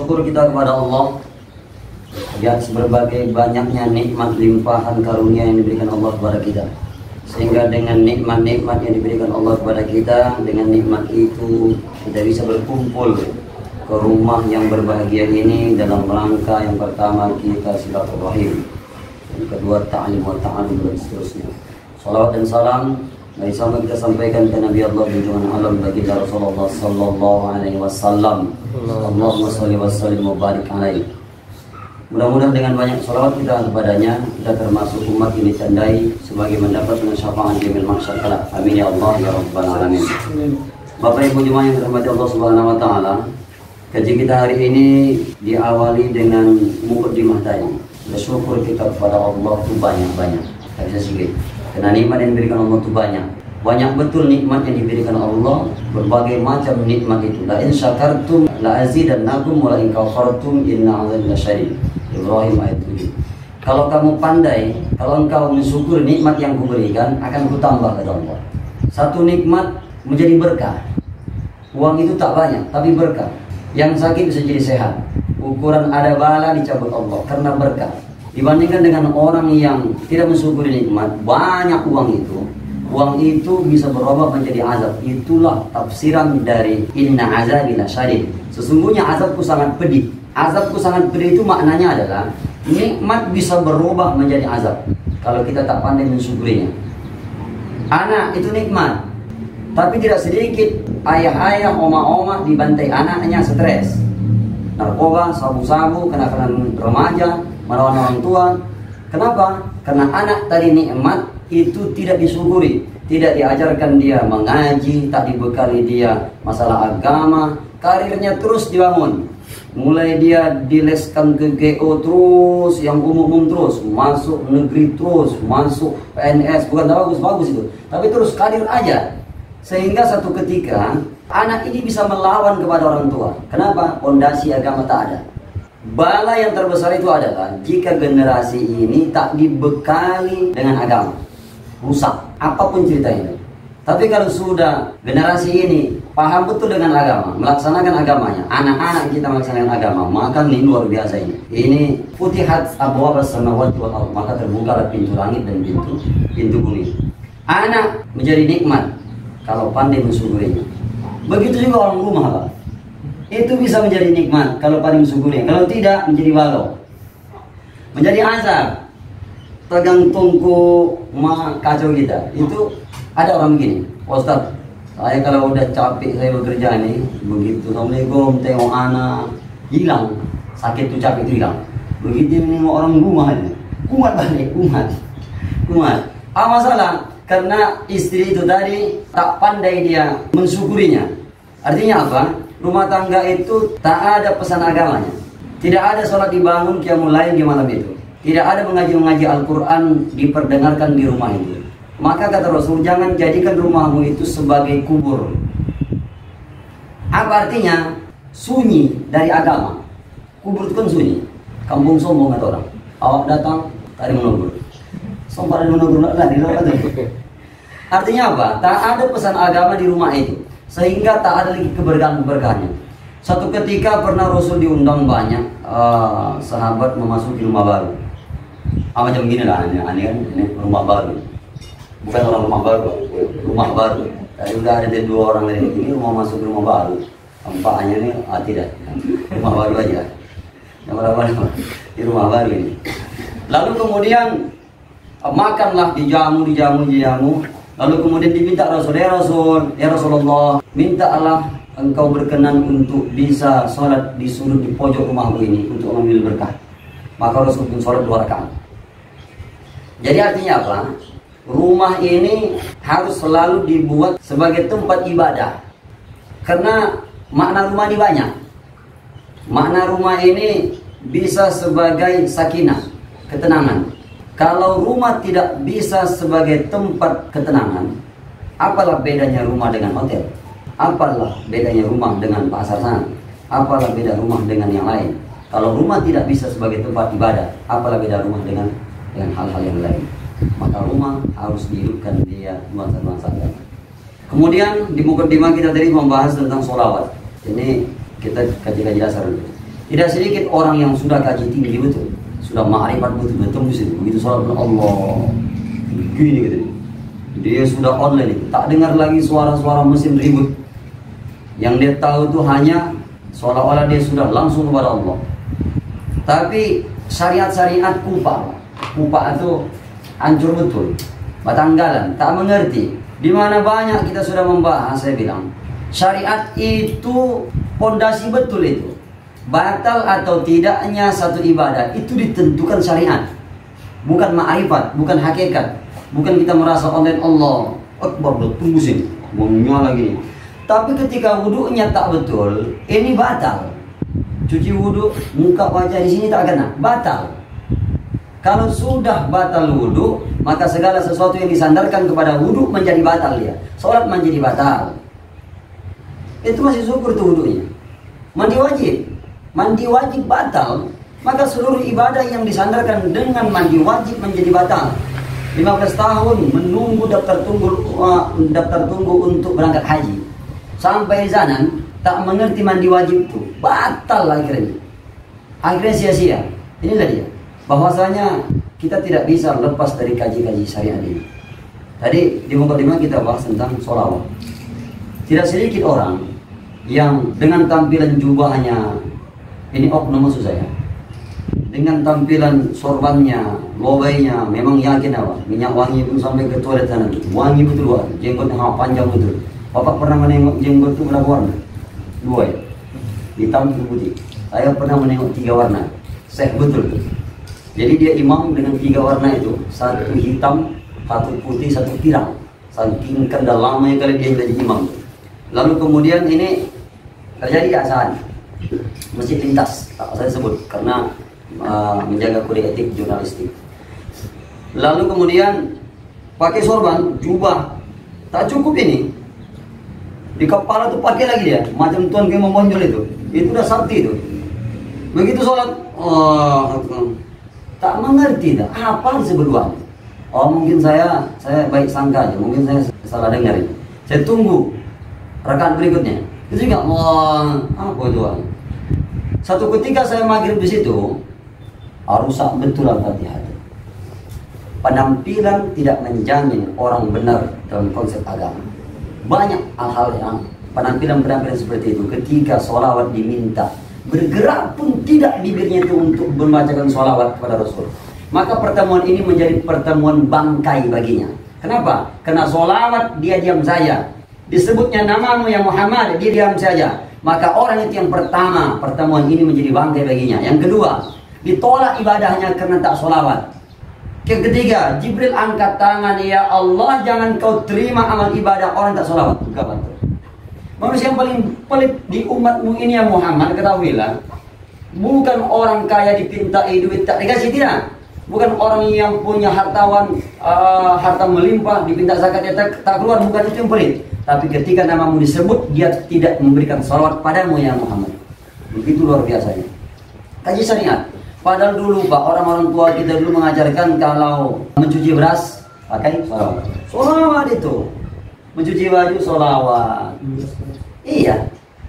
Syukur kita kepada Allah di atas berbagai banyaknya nikmat limpahan karunia yang diberikan Allah kepada kita. Sehingga dengan nikmat-nikmat yang diberikan Allah kepada kita, dengan nikmat itu kita bisa berkumpul ke rumah yang berbahagia ini dalam rangka yang pertama kita silaturahim, yang kedua ta'lim wa ta'alum dan seterusnya. Salawat dan salam mari sama kita sampaikan ke Nabi Allah junjungan alam baginda Rasulullah sallallahu alaihi wasallam. Allahumma shalli wa sallim wa barik alaihi. Mudah-mudahan dengan banyak salawat kita kepadanya, kita termasuk umat ini tandai sebagai mendapatkan syafaat di yaumil mahsyar kelak. Amin ya Allah ya rabbal alamin. Bapak Ibu jemaah yang dirahmati Allah Subhanahu wa taala, kaji kita hari ini diawali dengan mukaddimah tadi. Bersyukur kita kepada Allah itu banyak-banyak. Tidak bisa sedikit. Karena nikmat yang diberikan Allah itu banyak. Banyak betul nikmat yang diberikan Allah, berbagai macam nikmat itu. La in syakartum la azidannakum wa la in kafartum inna 'adzabi lasyadid. Ibrahim ayat 7. Kalau kamu pandai, kalau engkau mensyukur nikmat yang kuberikan, akan kutambah kata Allah. Satu nikmat menjadi berkah. Uang itu tak banyak, tapi berkah. Yang sakit bisa jadi sehat. Ukuran ada bala dicabut Allah karena berkah. Dibandingkan dengan orang yang tidak mensyukuri nikmat, banyak uang itu bisa berubah menjadi azab. Itulah tafsiran dari inna azabi lasyadid. Sesungguhnya azabku sangat pedih. Azabku sangat pedih itu maknanya adalah nikmat bisa berubah menjadi azab kalau kita tak pandai mensyukurinya. Anak itu nikmat, tapi tidak sedikit ayah-ayah, oma-oma dibantai anaknya stres. Narkoba, sabu-sabu, kenakalan remaja, melawan orang tua. Kenapa? Karena anak tadi nikmat itu tidak disyukuri, tidak diajarkan dia mengaji, tak dibekali dia masalah agama, karirnya terus dibangun. Mulai dia dileskan ke GO terus, yang umum terus, masuk negeri terus, masuk PNS, bukan bagus-bagus itu, tapi terus karir aja. Sehingga satu ketika anak ini bisa melawan kepada orang tua. Kenapa? Fondasi agama tak ada. Bala yang terbesar itu adalah jika generasi ini tak dibekali dengan agama, rusak apapun ceritanya. Tapi kalau sudah generasi ini paham betul dengan agama, melaksanakan agamanya, anak-anak kita melaksanakan agama, maka ini luar biasa ini. Ini futihat abwaabas samawati wal ardh, maka terbuka pintu langit dan pintu bumi. Anak menjadi nikmat kalau pandai mensyukurinya. Begitu juga orang rumah, Pak. Itu bisa menjadi nikmat kalau pandai mensyukurinya. Kalau tidak, menjadi walau, menjadi azab. Tegang tungku kacau kita. Itu ada orang begini, Ustaz, saya kalau udah capek saya bekerja nih, begitu Assalamualaikum tengok anak, hilang sakit tuh, capek itu hilang. Begitu nengok orang rumah ini, kumat balik, kumat. Masalah karena istri itu tadi tak pandai dia mensyukurinya. Artinya apa? Rumah tangga itu tak ada pesan agamanya. Tidak ada sholat dibangun qiyamul lail di malam itu. Tidak ada mengaji Al-Quran diperdengarkan di rumah itu. Maka kata Rasul, jangan jadikan rumahmu itu sebagai kubur. Apa artinya? Sunyi dari agama. Kubur itu kan sunyi. Kampung sombong kata orang. Awak datang, tadi menegur. Sombong ada menegur, di luar itu. Artinya apa? Tak ada pesan agama di rumah itu. Sehingga tak ada lagi keberkahan-keberkahannya. Satu ketika pernah Rasul diundang banyak sahabat memasuki rumah baru. Macam gini lah, aneh kan, ini rumah baru. Bukan orang rumah baru. Tadi udah ada dua orang lagi, ini rumah masuk rumah baru. Tampaknya ini tidak, rumah baru aja. Yang mana di rumah baru ini. Lalu kemudian makanlah, dijamu. Lalu kemudian diminta Rasul, ya Rasulullah, minta Allah engkau berkenan untuk bisa sholat di sudut di pojok rumahku ini untuk mengambil berkah. Maka Rasul pun sholat 2 rakaat. Jadi artinya apa? Rumah ini harus selalu dibuat sebagai tempat ibadah. Karena makna rumah ini banyak. Makna rumah ini bisa sebagai sakinah, ketenangan. Kalau rumah tidak bisa sebagai tempat ketenangan, apalah bedanya rumah dengan hotel? Apalah bedanya rumah dengan pasar sana? Apalah beda rumah dengan yang lain? Kalau rumah tidak bisa sebagai tempat ibadah, apalah beda rumah dengan hal-hal yang lain? Maka rumah harus dihidupkan dia nuansa-nuansa agama. Kemudian di mukaddimah kita tadi membahas tentang sholawat. Ini kita kaji dasar dulu. Tidak sedikit orang yang sudah kaji tinggi betul, sudah ma'rifat betul, tembus itu. Begitu sholat Allah, gini gitu. Dia sudah online itu, tak dengar lagi suara-suara mesin ribut. Yang dia tahu itu hanya seolah-olah dia sudah langsung kepada Allah. Tapi syariat-syariat kupa itu hancur betul, batanggalan, tak mengerti. Di mana banyak kita sudah membahas, saya bilang syariat itu pondasi betul itu. Batal atau tidaknya satu ibadah itu ditentukan syariat, bukan ma'rifat, bukan hakikat, bukan kita merasa online Allah Akbar, tunggu sini mau nyala lagi. Tapi ketika wudhunya tak betul, ini batal. Cuci wudhu, muka wajah di sini tak kena, batal. Kalau sudah batal wudhu, maka segala sesuatu yang disandarkan kepada wudhu menjadi batal dia. Sholat menjadi batal. Itu masih syukur tuh wudhunya. Mandi wajib batal, maka seluruh ibadah yang disandarkan dengan mandi wajib menjadi batal. 15 tahun menunggu daftar tunggu untuk berangkat haji. Sampai di sana tak mengerti mandi wajib itu, batal akhirnya. Akhirnya sia-sia. Inilah dia. Bahwasanya kita tidak bisa lepas dari kaji-kaji syariat ini. Tadi di mukadimah kita bahas tentang sholawat. Tidak sedikit orang yang dengan tampilan jubahnya, ini oknum maksud saya, dengan tampilan sorbannya, lobainya, memang yakin apa? Minyak wangi pun sampai ke toilet sana, wangi betul buat, jenggotnya panjang betul. Bapak pernah menengok jenggot itu berapa warna? 2 ya, hitam putih. Saya pernah menengok 3 warna, betul. Jadi dia imam dengan 3 warna itu, 1 hitam, 1 putih, 1 pirang. Saking kendalamnya kali dia jadi imam. Lalu kemudian ini terjadi keadaan masjid lintas, saya sebut karena menjaga kode etik jurnalistik. Lalu kemudian pakai sorban, jubah, tak cukup ini. Di kepala tuh pakai lagi dia, macam tuan kayak memonjol itu udah sakti itu. Begitu sholat, tak mengerti dah apa disebut doa. Oh mungkin saya baik sangka aja, mungkin saya salah dengar ini. Saya tunggu rakaat berikutnya, itu juga apa doa. Satu ketika saya maghrib di situ, rusak betul Al-Fatihah. Penampilan tidak menjamin orang benar dalam konsep agama. Banyak hal-hal yang penampilan seperti itu. Ketika sholawat diminta, bergerak pun tidak bibirnya itu untuk membacakan sholawat kepada Rasul. Maka pertemuan ini menjadi pertemuan bangkai baginya. Kenapa? Karena sholawat dia diam saja. Disebutnya namamu ya Muhammad, dia diam saja. Maka orang itu yang pertama, pertemuan ini menjadi bangkai baginya. Yang kedua, ditolak ibadahnya karena tak sholawat. Yang ketiga, Jibril angkat tangan, ya Allah jangan kau terima amal ibadah orang tak sholawat. Manusia yang paling pelit di umatmu ini ya Muhammad, ketahuilah, bukan orang kaya dipintai duit tak dikasih, tidak. Bukan orang yang punya hartawan, harta melimpah dipinta zakat dia tak keluar, bukan itu yang pelit. Tapi ketika namamu disebut, dia tidak memberikan sholawat padamu ya Muhammad. Begitu luar biasanya. Kaji syariat. Padahal dulu Pak, orang-orang tua kita dulu mengajarkan kalau mencuci beras pakai sholawat. Sholawat itu. Mencuci baju sholawat. Iya.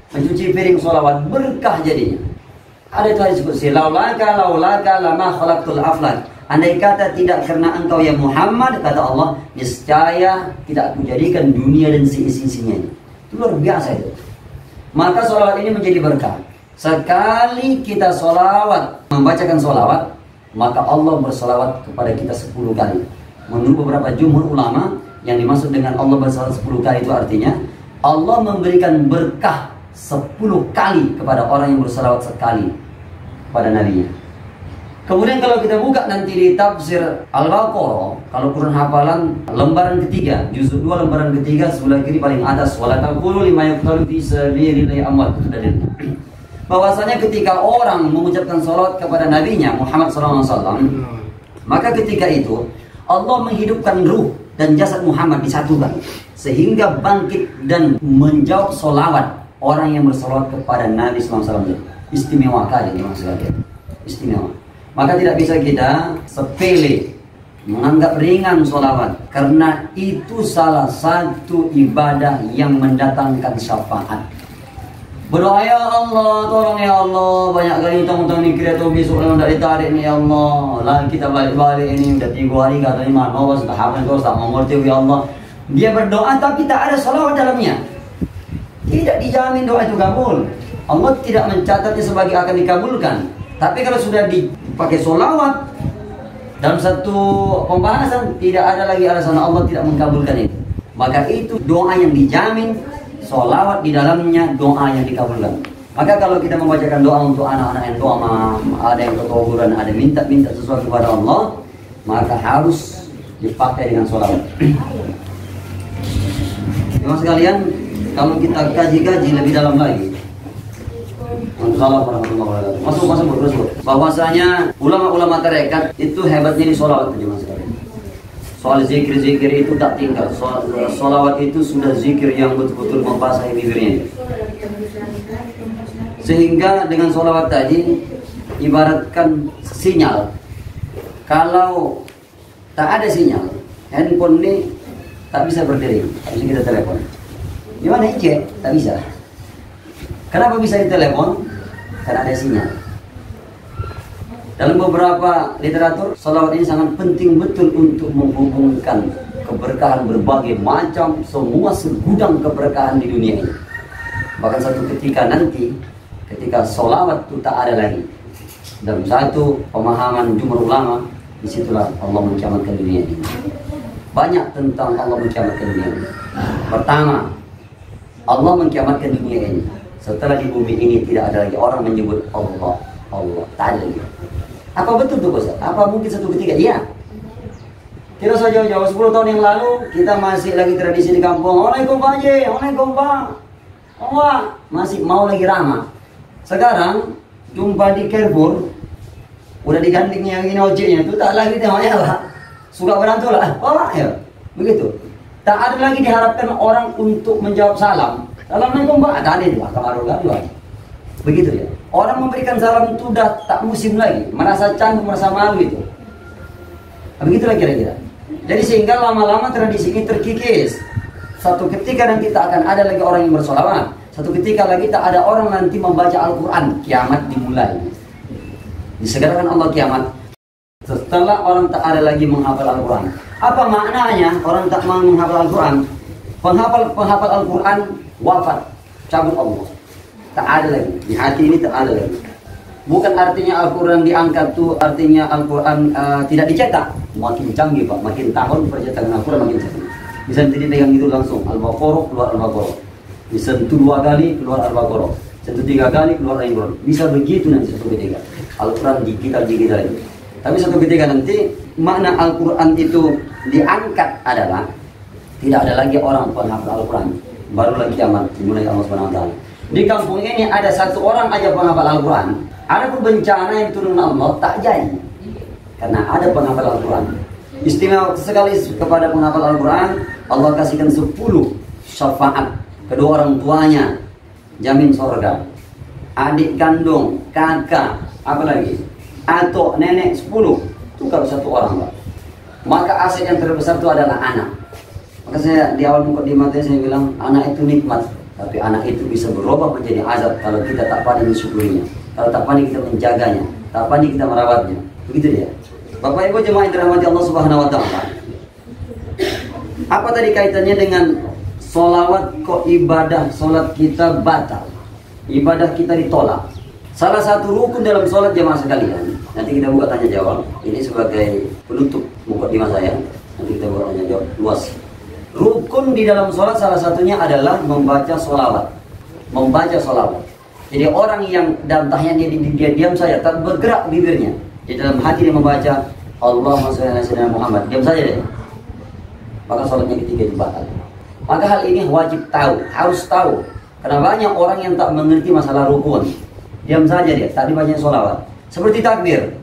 Mencuci piring sholawat, berkah jadinya. Ada itu hadis qudsi, laulaka lama khalaqtul aflak. Andai kata tidak karena engkau ya Muhammad, kata Allah, niscaya tidak aku jadikan dunia dan seisi-isinya. Itu luar biasa itu. Maka sholawat ini menjadi berkah. Sekali kita sholawat, membacakan sholawat, maka Allah bersolawat kepada kita 10 kali. Menurut beberapa jumhur ulama, yang dimaksud dengan Allah bersolawat 10 kali itu artinya Allah memberikan berkah 10 kali kepada orang yang bersolawat sekali pada nabinya. Kemudian kalau kita buka nanti di tafsir Al-Baqarah, kalau Quran hafalan lembaran ketiga, juz 2 lembaran ketiga sebelah kiri paling atas, wala taqulu lima yuqtalu fi sabilillahi amwat. Bahwasanya ketika orang mengucapkan salawat kepada nabinya Muhammad SAW, maka ketika itu Allah menghidupkan ruh dan jasad Muhammad disatukan sehingga bangkit dan menjawab salawat orang yang bersalawat kepada Nabi SAW. Istimewa kali ini maksudnya, istimewa. Maka tidak bisa kita sepele menganggap ringan sholawat, karena itu salah satu ibadah yang mendatangkan syafaat. Berdoa, ya Allah, tolong ya Allah, banyak kali utang-utang ni kira tu besok kalau tak ditarik ni ya Allah. Lah kita balik-balik ini udah 3 hari katanya mana was tahapan kau tak mengerti ya Allah. Dia berdoa tapi tak ada salawat dalamnya. Tidak dijamin doa itu kabul. Allah tidak mencatatnya sebagai akan dikabulkan. Tapi kalau sudah dipakai salawat dalam satu pembahasan, tidak ada lagi alasan Allah tidak mengkabulkan itu. Maka itu doa yang dijamin, salawat di dalamnya doa yang dikabulkan. Maka kalau kita membacakan doa untuk anak-anak yang doa, ada yang ketoburan, ada minta sesuatu kepada Allah, maka harus dipakai dengan salawat. Teman sekalian, kalau kita kaji lebih dalam lagi, Assalamualaikum warahmatullahi wabarakatuh. Masuk. Bahwasanya ulama-ulama tarekat itu hebatnya di sholawat, teman sekalian. Soal zikir itu tak tinggal. Sholawat itu sudah zikir yang betul-betul membasahi bibirnya. Sehingga dengan sholawat tadi ibaratkan sinyal. Kalau tak ada sinyal, handphone ini tak bisa berdiri, tak bisa kita telepon. Gimana cek? Tak bisa. Kenapa bisa ditelepon? Karena ada sinyal. Dalam beberapa literatur, salawat ini sangat penting betul untuk menghubungkan keberkahan berbagai macam, semua segudang keberkahan di dunia ini. Bahkan satu ketika nanti, ketika salawat itu tak ada lagi, dalam satu pemahaman jumhur ulama, disitulah Allah menkiamatkan dunia ini. Banyak tentang Allah menkiamatkan dunia ini. Pertama, Allah menkiamatkan dunia ini. Setelah di bumi ini tidak ada lagi orang menyebut Allah, tak ada lagi. Apa betul tuh Ustaz? Apa mungkin satu ketika? Iya. Tidak usah jauh-jauh, 10 tahun yang lalu kita masih lagi tradisi di kampung. Waalaikumsalam Pak Haji, waalaikumsalam Pak. Allah masih mau lagi ramah. Sekarang jumpa di Carrefour, udah diganding yang ini ojeknya itu tak lagi namanya Pak. Suka berantu lah, Pak ya. Begitu. Tak ada lagi diharapkan orang untuk menjawab salam. Assalamualaikum Pak, tadi Pak, kemaru-karu. Begitu ya. Orang memberikan salam itu sudah tak musim lagi, merasa canggung, merasa malu itu. Begitulah kira-kira. Jadi sehingga lama-lama tradisi ini terkikis. Satu ketika nanti tak akan ada lagi orang yang bersolawat. Satu ketika lagi tak ada orang nanti membaca Al-Quran. Kiamat dimulai. Disegerakan Allah kiamat. Setelah orang tak ada lagi menghafal Al-Quran. Apa maknanya orang tak mau menghafal Al-Quran? Penghafal Al-Quran wafat, cabut Allah. Tak ada lagi, di hati ini tak ada lagi. Bukan artinya Al-Quran diangkat tuh artinya Al-Quran tidak dicetak. Makin canggih Pak, makin tahun percetakan Al-Quran makin canggih. Bisa dipegang itu langsung, Al-Baqarah keluar Al-Baqarah. Disentuh 2 kali keluar Al-Baqarah. Sentuh 3 kali keluar Al-Imran. Bisa begitu nanti satu ketika. Al-Quran digital lagi. Tapi satu ketika nanti makna Al-Quran itu diangkat adalah tidak ada lagi orang penghafal Al-Quran. Barulah kiamat dimulai Allah SWT. Di kampung ini ada 1 orang aja penghafal Al-Quran. Ada pun bencana yang turun Allah tak jadi. Karena ada penghafal Al-Quran. Istimewa sekali kepada penghafal Al-Quran. Allah kasihkan 10 syafaat. Kedua orang tuanya jamin surga. Adik kandung, kakak, apa lagi? Atau nenek 10. Itu kalau 1 orang Pak. Maka aset yang terbesar itu adalah anak. Maka saya di awal mukadimah saya bilang anak itu nikmat, tapi anak itu bisa berubah menjadi azab kalau kita tak pandai mensyukurinya, kalau tak pandai kita menjaganya, tak pandai kita merawatnya. Begitu dia. Bapak Ibu jemaah yang dirahmati Allah Subhanahu wa taala. Apa tadi kaitannya dengan sholawat? Kok ibadah sholat kita batal? Ibadah kita ditolak. Salah satu rukun dalam sholat jemaah sekalian. Nanti kita buka tanya jawab. Ini sebagai penutup mukadimah saya. Nanti kita buka tanya jawab luas. Rukun di dalam sholat salah satunya adalah membaca sholawat. Membaca sholawat. Jadi orang yang dalam tahiyatnya dia diam saja, tak bergerak bibirnya. Di dalam hati dia membaca Allahumma shalli ala sayyidina Muhammad. Diam saja deh. Maka sholatnya ketika itu batal. Maka hal ini wajib tahu, harus tahu. Karena banyak orang yang tak mengerti masalah rukun. Diam saja dia, tak dibaca sholawat. Seperti takbir.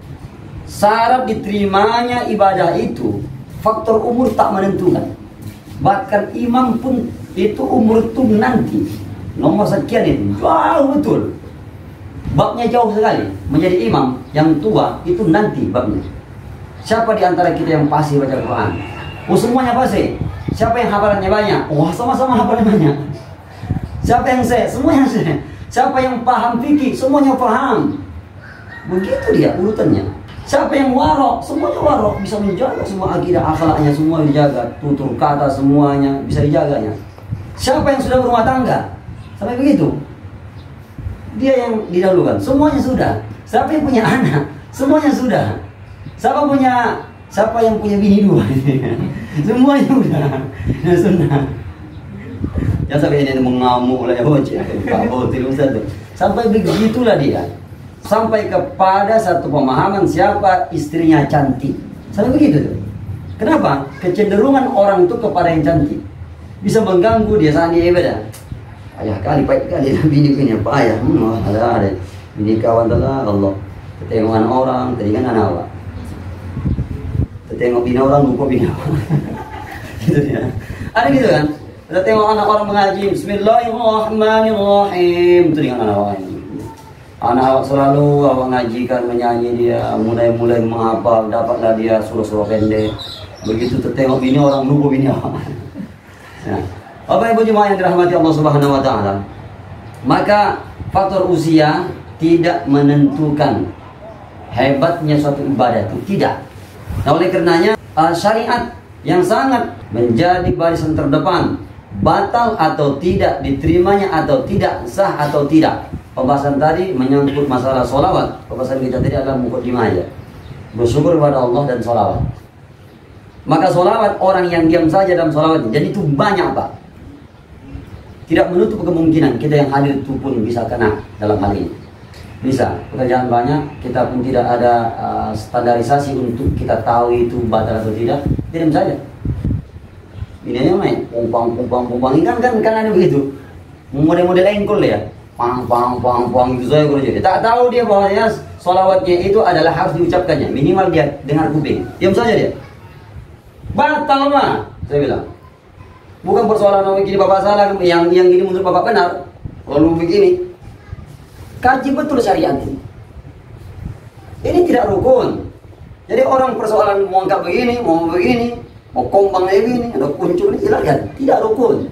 Syarat diterimanya ibadah itu faktor umur tak menentukan. Bahkan imam pun itu umur itu nanti nomor sekian itu jauh betul. Babnya jauh sekali. Menjadi imam yang tua itu nanti babnya. Siapa di antara kita yang pasti baca Quran? Oh semuanya pasti. Siapa yang hafalannya banyak? Oh sama-sama hafalannya banyak. Siapa yang saya? Semua yang saya. Siapa yang paham fikih, semuanya paham. Begitu dia urutannya. Siapa yang warok, semuanya warok, bisa menjaga semua akidah, akhlaknya semua dijaga, tutur kata semuanya bisa dijaganya. Siapa yang sudah berumah tangga, sampai begitu, dia yang didahulukan, semuanya sudah. Siapa yang punya anak, semuanya sudah. Siapa yang punya bini dua, semuanya udah. Nah, sunnah. Jangan sampai ini mengamuk lah ya bocah, sampai begitulah dia. Sampai kepada satu pemahaman siapa istrinya cantik. Sampai begitu tuh. Kenapa? Kecenderungan orang itu kepada yang cantik bisa mengganggu dia sandi ibadah. Ayah kali baik kali bini apa ayah? Ada. Bini kawan adalah Allah. Ketengokan orang, teringan anak awak. Tengok bini orang lupa bini orang. Gitu dia. Ada gitu kan? Kita tengok anak orang mengaji, Bismillahirrahmanirrahim. Itu dengan anak awak. Anak awak selalu awak ngajikan, menyanyi dia, mulai menghafal, dapatlah dia surah-surah pendek. Begitu tertengok bini orang lupa bini awak. Nah, Bapak Ibu jemaah yang dirahmati Allah Subhanahu wa taala. Maka faktor usia tidak menentukan hebatnya suatu ibadah itu, tidak. Nah, oleh karenanya syariat yang sangat menjadi barisan terdepan, batal atau tidak, diterimanya atau tidak, sah atau tidak. Pembahasan tadi menyangkut masalah sholawat. Pembahasan kita tadi adalah mukaddimah aja. Bersyukur kepada Allah dan sholawat. Maka sholawat, orang yang diam saja dalam sholawat, jadi itu banyak Pak. Tidak menutup kemungkinan kita yang hadir itu pun bisa kena dalam hal ini. Bisa, pekerjaan banyak, kita pun tidak ada standarisasi untuk kita tahu itu batal atau tidak. Diam saja. Ini main, pumpang, kan ada begitu. Model-model engkol ya. Pang itu saya kurang. Tak tahu dia bahwasanya sholawatnya itu adalah harus diucapkannya. Minimal dia dengar kuping. Diam saja dia. Batal mah, saya bilang. Bukan persoalan begini bapak salah, yang ini menurut bapak benar. Lalu begini. Kaji betul syariat ini. Ini tidak rukun. Jadi orang persoalan mau angkat begini, mau kombang begini, ada kuncul ini, silakan. Tidak rukun.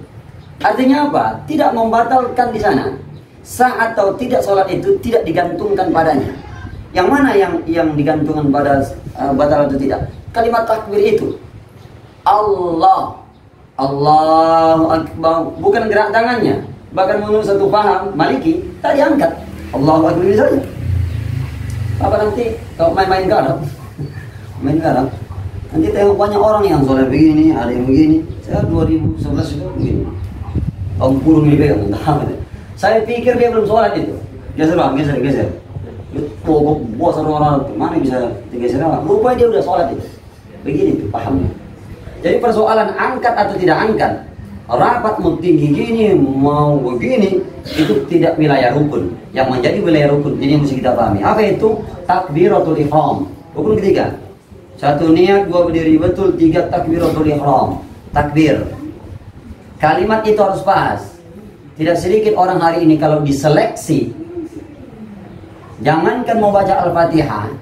Artinya apa? Tidak membatalkan di sana. Sah atau tidak sholat itu tidak digantungkan padanya. Yang mana yang digantungkan pada batal atau tidak? Kalimat takbir itu. Allahu Akbar, bukan gerak tangannya. Bahkan menurut satu paham Maliki tak diangkat. Allahu Akbar saja. Apa nanti kalau main garap, nanti tengok banyak orang yang sholat begini, ada yang begini. Saya 2011 itu begini. Om kurung ini pegang, entah. Saya pikir dia belum sholat itu. Geser. Bos orang mana bisa digeser? Rupanya dia udah sholat itu. Begini tuh pahamnya. Jadi persoalan angkat atau tidak angkat, rapat mau tinggi gini, mau begini, itu tidak wilayah rukun. Yang menjadi wilayah rukun, ini yang mesti kita pahami. Apa itu? Takbiratul ihram. Rukun ketiga. 1 niat, 2 berdiri betul, 3 takbiratul ihram. Takbir. Kalimat itu harus pas. Tidak sedikit orang hari ini kalau diseleksi, jangankan mau baca Al-Fatihah,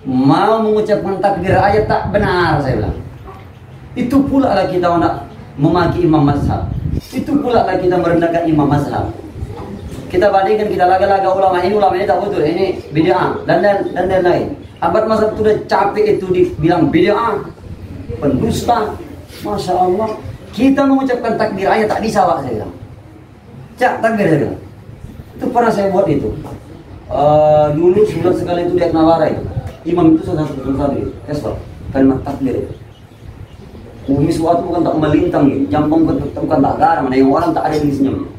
mau mengucapkan takbir aja tak benar, saya bilang. Itu pula lah kita nak memaki imam mazhab. Itu pula lah kita merendahkan imam mazhab. Kita bandingkan, kita laga-laga ulama ini tak betul, ini bid'ah dan lain. Abad mazhab itu udah capek itu dibilang bid'ah, pendusta. Masya Allah. Kita mengucapkan takbir aja tak bisa Pak, saya bilang. Cak takbir saya bilang. Itu pernah saya buat itu. Dulu sebulan sekali itu di Aknawara itu. Imam itu satu itu. Kesel. Kalimat takbir itu. Umi suatu bukan tak melintang gitu. Jambang bukan tak garam. Ada yang orang tak ada di senyum.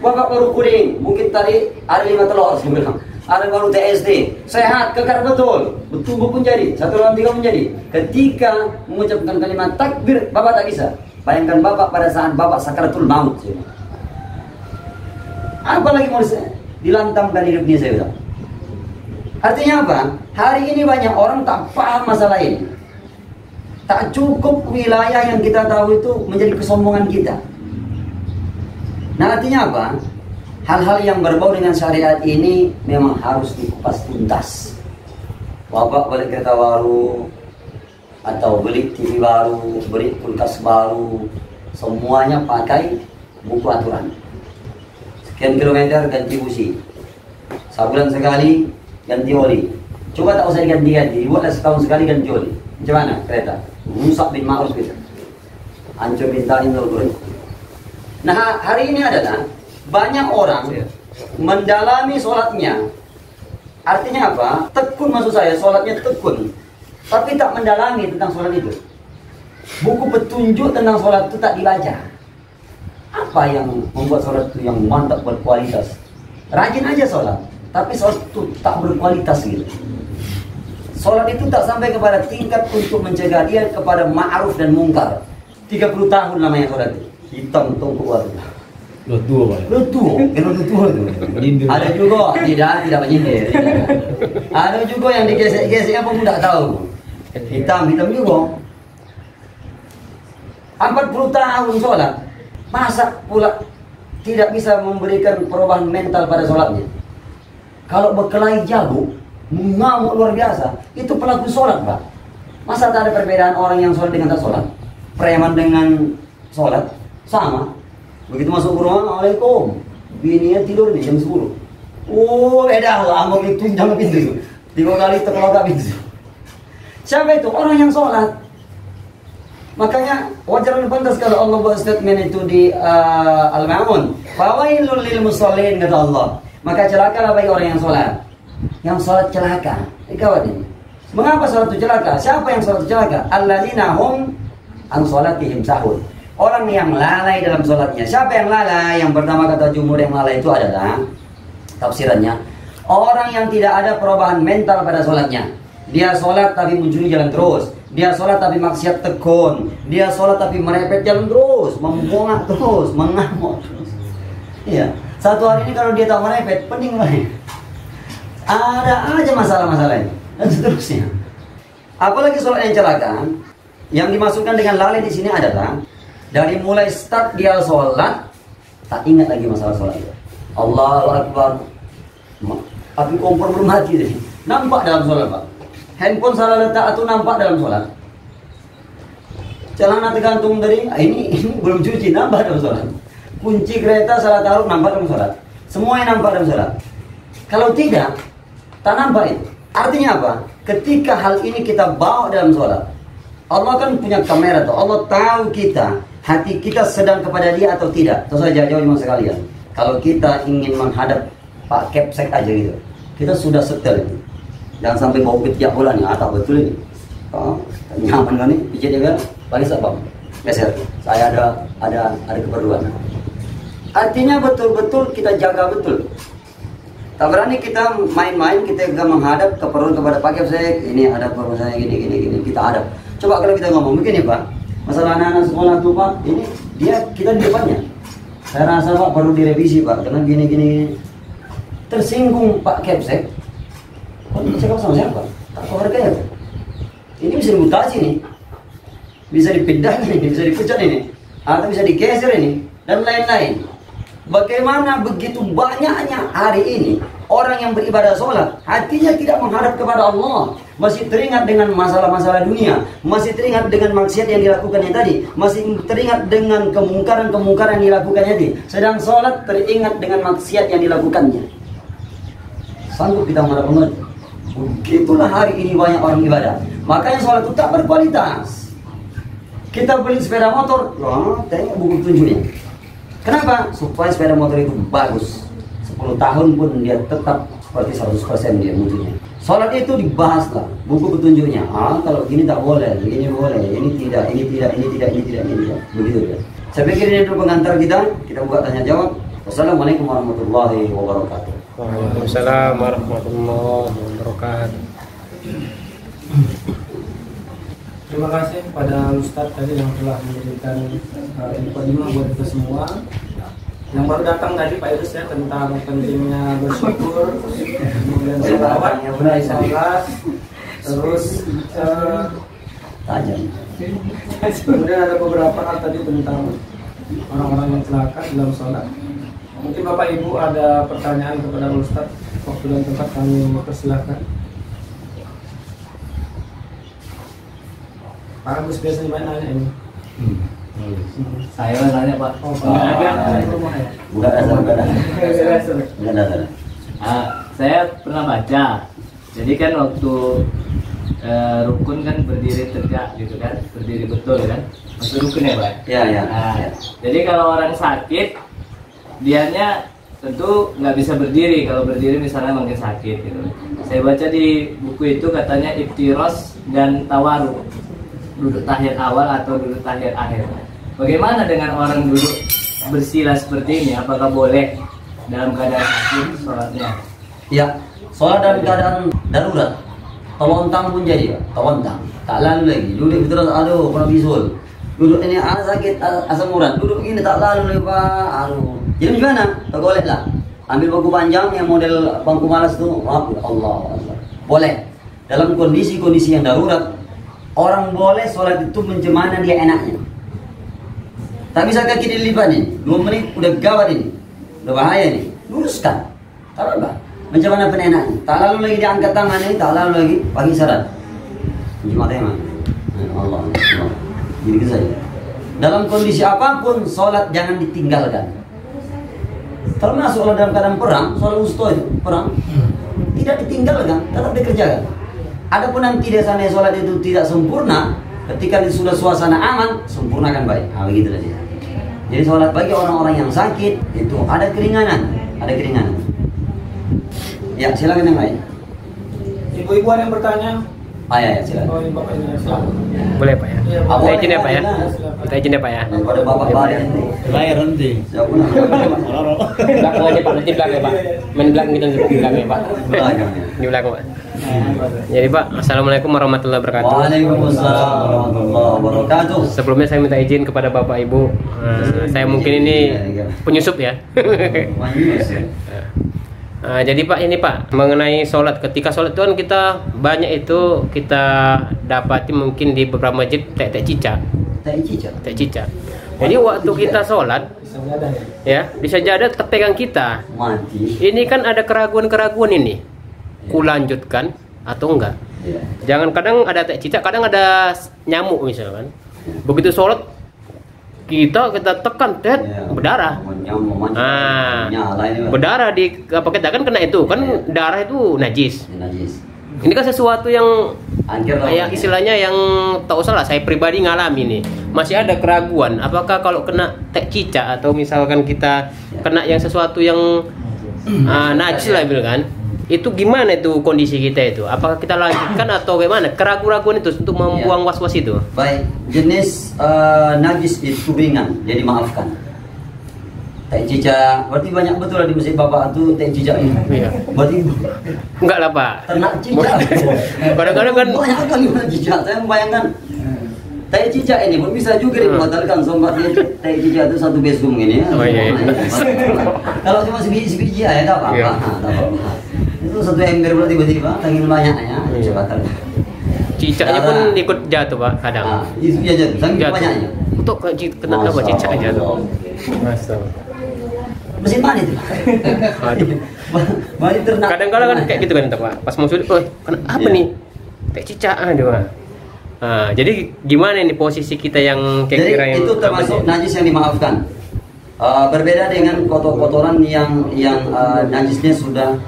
Bapak baru kuning. Mungkin tadi ada 5 telur saya bilang. Ada baru TSD. Sehat, kekar betul. Bertumbuh pun jadi. 1 lawan 3 pun jadi. Ketika mengucapkan kalimat takbir, Bapak tak bisa. Bayangkan Bapak pada saat Bapak sakaratul maut. Apa lagi mau dilantamkan hidupnya, saya bilang. Artinya apa? Hari ini banyak orang tak paham masalah ini. Tak cukup wilayah yang kita tahu itu menjadi kesombongan kita. Nah, artinya apa? Hal-hal yang berbau dengan syariat ini memang harus dikupas tuntas. Bapak beli kereta baru, atau beli TV baru, beli kulkas baru, semuanya pakai buku aturan. sekian kilometer ganti busi, sebulan sekali ganti oli. Coba tak usah diganti-ganti, buatlah setahun sekali ganti oli. Macam mana kereta? Rusak bin ma'ruf gitu, hancur bin ta'in nurul. Nah hari ini adalah banyak orang mendalami sholatnya. Artinya apa? Tekun, maksud saya sholatnya tekun, tapi tak mendalami tentang sholat itu. Buku petunjuk tentang sholat itu tak dibaca. Apa yang membuat sholat itu yang mantap berkualitas? Rajin aja sholat, tapi sholat itu tak berkualitas gitu. Sholat itu tak sampai kepada tingkat untuk mencegah dia kepada ma'ruf dan mungkar. 30 tahun namanya sholat itu. Hitam tongkok warna. Lutua, Pak. Lutua, kena lutua tu. Ada juga tidak menyindir. Ada juga yang digesek-gesek apa pun tak tahu. Hitam juga. 40 tahun sholat, masa pula tidak bisa memberikan perubahan mental pada sholatnya. Kalau berkelahi jago, mengamuk luar biasa, itu pelaku sholat, Pak. Masa tak ada perbedaan orang yang sholat dengan tak sholat? Preman dengan sholat sama. Begitu masuk ke rumah, Assalamualaikum, bininya tidur nih jam 10. Oh beda lah, mau tunjang pintu 3 kali terkeloka pintu. Siapa itu? Orang yang sholat. Makanya wajar dan pantas kalau Allah buat statement itu di Al-Ma'un, fawailul lil musallin, kata Allah. Maka celakalah bagi orang yang sholat. Yang sholat celaka. Ikawat ini. Mengapa sholat itu celaka? Siapa yang sholat itu celaka? Alladzina hum an sholatihim sahun. Orang yang lalai dalam sholatnya. Siapa yang lalai? Yang pertama kata jumhur yang lalai itu adalah, tafsirannya, orang yang tidak ada perubahan mental pada sholatnya. Dia sholat tapi mencuri jalan terus. Dia sholat tapi maksiat tekun. Dia sholat tapi merepet jalan terus, membongak terus, mengamuk terus. Iya. Satu hari ini kalau dia tak merepet, pening lagi. Ada aja masalah-masalahnya dan seterusnya. Apalagi sholat yang celaka, yang dimasukkan dengan lalai di sini adalah dari mulai start dia sholat tak ingat lagi masalah sholat itu. Allahu Akbar. Api kompor belum mati deh. Nampak dalam sholat, Pak. Handphone salah letak atau nampak dalam sholat. Celana tergantung dari ini belum cuci, nampak dalam sholat. Kunci kereta salah taruh, nampak dalam sholat. Semuanya nampak dalam sholat. Kalau tidak, tak nampak itu. Artinya apa? Ketika hal ini kita bawa dalam sholat, Allah kan punya kamera tuh. Allah tahu kita, hati kita sedang kepada dia atau tidak. Terus saja jauh cuma sekalian. Kalau kita ingin menghadap Pak Kepsek aja gitu, kita sudah setel itu. Jangan sampai bau ketiak bola nih, tak betul ini. Oh, nyaman kan nih, pijat dia kan, balik sabam. Geser. Saya ada keperluan. Artinya betul-betul kita jaga betul. Tak berani kita main-main, kita gak menghadap keperluan kepada Pak Kepsek. Ini ada perlu saya gini, kita hadap. Coba kalau kita ngomong begini, Pak, masalah anak-anak sekolah tuh, Pak, ini kita di depannya. Saya rasa Pak perlu direvisi, Pak, karena gini. Tersinggung Pak Kepsek. Kok cakap sama siapa? Tak tahu harganya tuh. Ini bisa dimutasi nih, bisa dipindah nih, bisa dipecat ini, atau bisa digeser ini, dan lain-lain. Bagaimana begitu banyaknya hari ini orang yang beribadah sholat, hatinya tidak menghadap kepada Allah, masih teringat dengan masalah-masalah dunia, masih teringat dengan maksiat yang dilakukannya tadi, masih teringat dengan kemungkaran-kemungkaran yang dilakukannya tadi. Sedang sholat teringat dengan maksiat yang dilakukannya. Sanggup kita menghadap Allah? Begitulah hari ini banyak orang ibadah. Makanya sholat itu tak berkualitas. Kita beli sepeda motor, tengok buku petunjuknya. Kenapa? Supaya sepeda motor itu bagus. 10 tahun pun dia tetap seperti 100% dia mutunya. Sholat itu dibahas lah, buku petunjuknya. Kalau gini tak boleh, begini boleh, ini tidak. Begitu ya. Saya pikir ini dulu pengantar kita buka tanya jawab. Wassalamualaikum warahmatullahi wabarakatuh. Waalaikumsalam warahmatullahi wabarakatuh. Terima kasih kepada Ustadz tadi yang telah memberikan info buat kita semua. Yang baru datang tadi Pak Idris ya, tentang pentingnya bersyukur, kemudian selawat, salat, terus kemudian ada beberapa hal tadi tentang orang-orang yang celaka dalam sholat. Mungkin Bapak Ibu ada pertanyaan kepada Ustadz, waktu dan tempat kami persilahkan. Pak Agus biasanya banyak nanya ini. Saya nanya Pak. Bukan dasar, bukan dasar. Bukan dasar. Saya pernah baca. Jadi kan waktu rukun kan berdiri tegak gitu kan, berdiri betul kan. Maksud rukun ya Pak? Ya, ya. Jadi kalau orang sakit, dianya tentu nggak bisa berdiri. Kalau berdiri misalnya makin sakit gitu. Saya baca di buku itu katanya iftiros dan tawaru, duduk tahiyat awal atau duduk tahiyat akhir. Bagaimana dengan orang duduk bersila seperti ini? Apakah boleh dalam keadaan sakit sholatnya? Ya, sholat dalam keadaan darurat. Tawontang pun jadi, tawontang. Tak lalu lagi. Duduk terus, aduh, pernah bisul. Duduk ini sakit, asam urat. Duduk begini tak lalu lagi Pak. Aduh. Jadi gimana? Tak boleh lah. Ambil bangku panjang yang model bangku malas tuh. Maaf, Allah. Boleh. Dalam kondisi-kondisi yang darurat, orang boleh sholat itu mencemana dia enaknya. Tak bisa kaki dilipat nih, 2 menit udah gawat ini, udah bahaya nih. Luruskan, tak apa. Macam mana pun enaknya. Tak lalu lagi diangkat tangan ini, tak lalu lagi pagi syarat. Cuma tema. Allah. Jadi gitu saja. Dalam kondisi apapun, sholat jangan ditinggalkan. Termasuk kalau dalam keadaan perang, sholat wusta itu perang tidak ditinggalkan, tetap dikerjakan. Adapun nanti dia sana sholat itu tidak sempurna, ketika sudah suasana aman, sempurnakan baik. Begitu saja. Jadi sholat bagi orang-orang yang sakit itu ada keringanan, ada keringanan. Ya, silakan yang lain. Ibu-ibu ada yang bertanya? Ya, silakan. Oh, ini Bapak ini. Silakan. Boleh Pak ya? Iya, Kita izin ya Pak ya? Silakan. Kita izin ya Pak ya? Daripada bapak balik nanti. Lahir nanti. Siapa pun. Belakang aja Pak, nanti belakang ya Pak. Main belakang kita di belakang ya Pak. Di belakang Pak. Jadi Pak, Assalamualaikum warahmatullahi wabarakatuh. Waalaikumsalam warahmatullahi wabarakatuh. Sebelumnya saya minta izin kepada Bapak Ibu. Saya mungkin ini penyusup ya. Jadi Pak, ini Pak, mengenai sholat. Ketika sholat itu kan kita banyak itu kita dapati mungkin di beberapa masjid tek cica. Tek cica. Jadi waktu kita sholat, ya di sajadah terpegang kita. Mati. Ini kan ada keraguan-keraguan ini. Ku lanjutkan atau enggak? Jangan kadang ada tek cica, kadang ada nyamuk misalkan. Begitu sholat kita tekan berdarah. Berdarah di apa kita kan kena itu kan darah itu najis. Ini kan sesuatu yang kayak istilahnya yang tak usah lah, saya pribadi ngalami nih. Masih ada keraguan apakah kalau kena tek cica atau misalkan kita kena yang sesuatu yang najis lah bilang kan. Itu gimana itu kondisi kita itu? Apakah kita lanjutkan atau bagaimana? Keraguan-keraguan itu untuk membuang was-was itu. Baik, jenis najis itu ringan, jadi maafkan. Tai cicak, berarti banyak betul di masjid Bapak itu tai cicak ini. Iya. Berarti enggak lah Pak. ternak cicak. Kadang-kadang kan banyak kali cicak. Saya membayangkan tai cicak ini pun bisa juga dibatalkan. Sobatnya tai cicak itu satu besum ini ya. Oh iya. Kalau cuma sebiji ya tak apa-apa. Itu satu ember berarti tiba-tiba saking banyaknya bisa batal. Cicaknya pun ikut jatuh Pak kadang. Itu dia jatuh, saking banyaknya. Untuk kena apa cicak jatuh. Masalah. Mesin mana itu? Aduh. Mari ternak. Kadang-kadang kan kayak gitu kan Pak. Pas mau sudut, kena apa nih? Kayak cicak aduh. Jadi gimana ini posisi kita yang kira-kira yang itu termasuk najis yang dimaafkan. Berbeda dengan kotoran yang najisnya sudah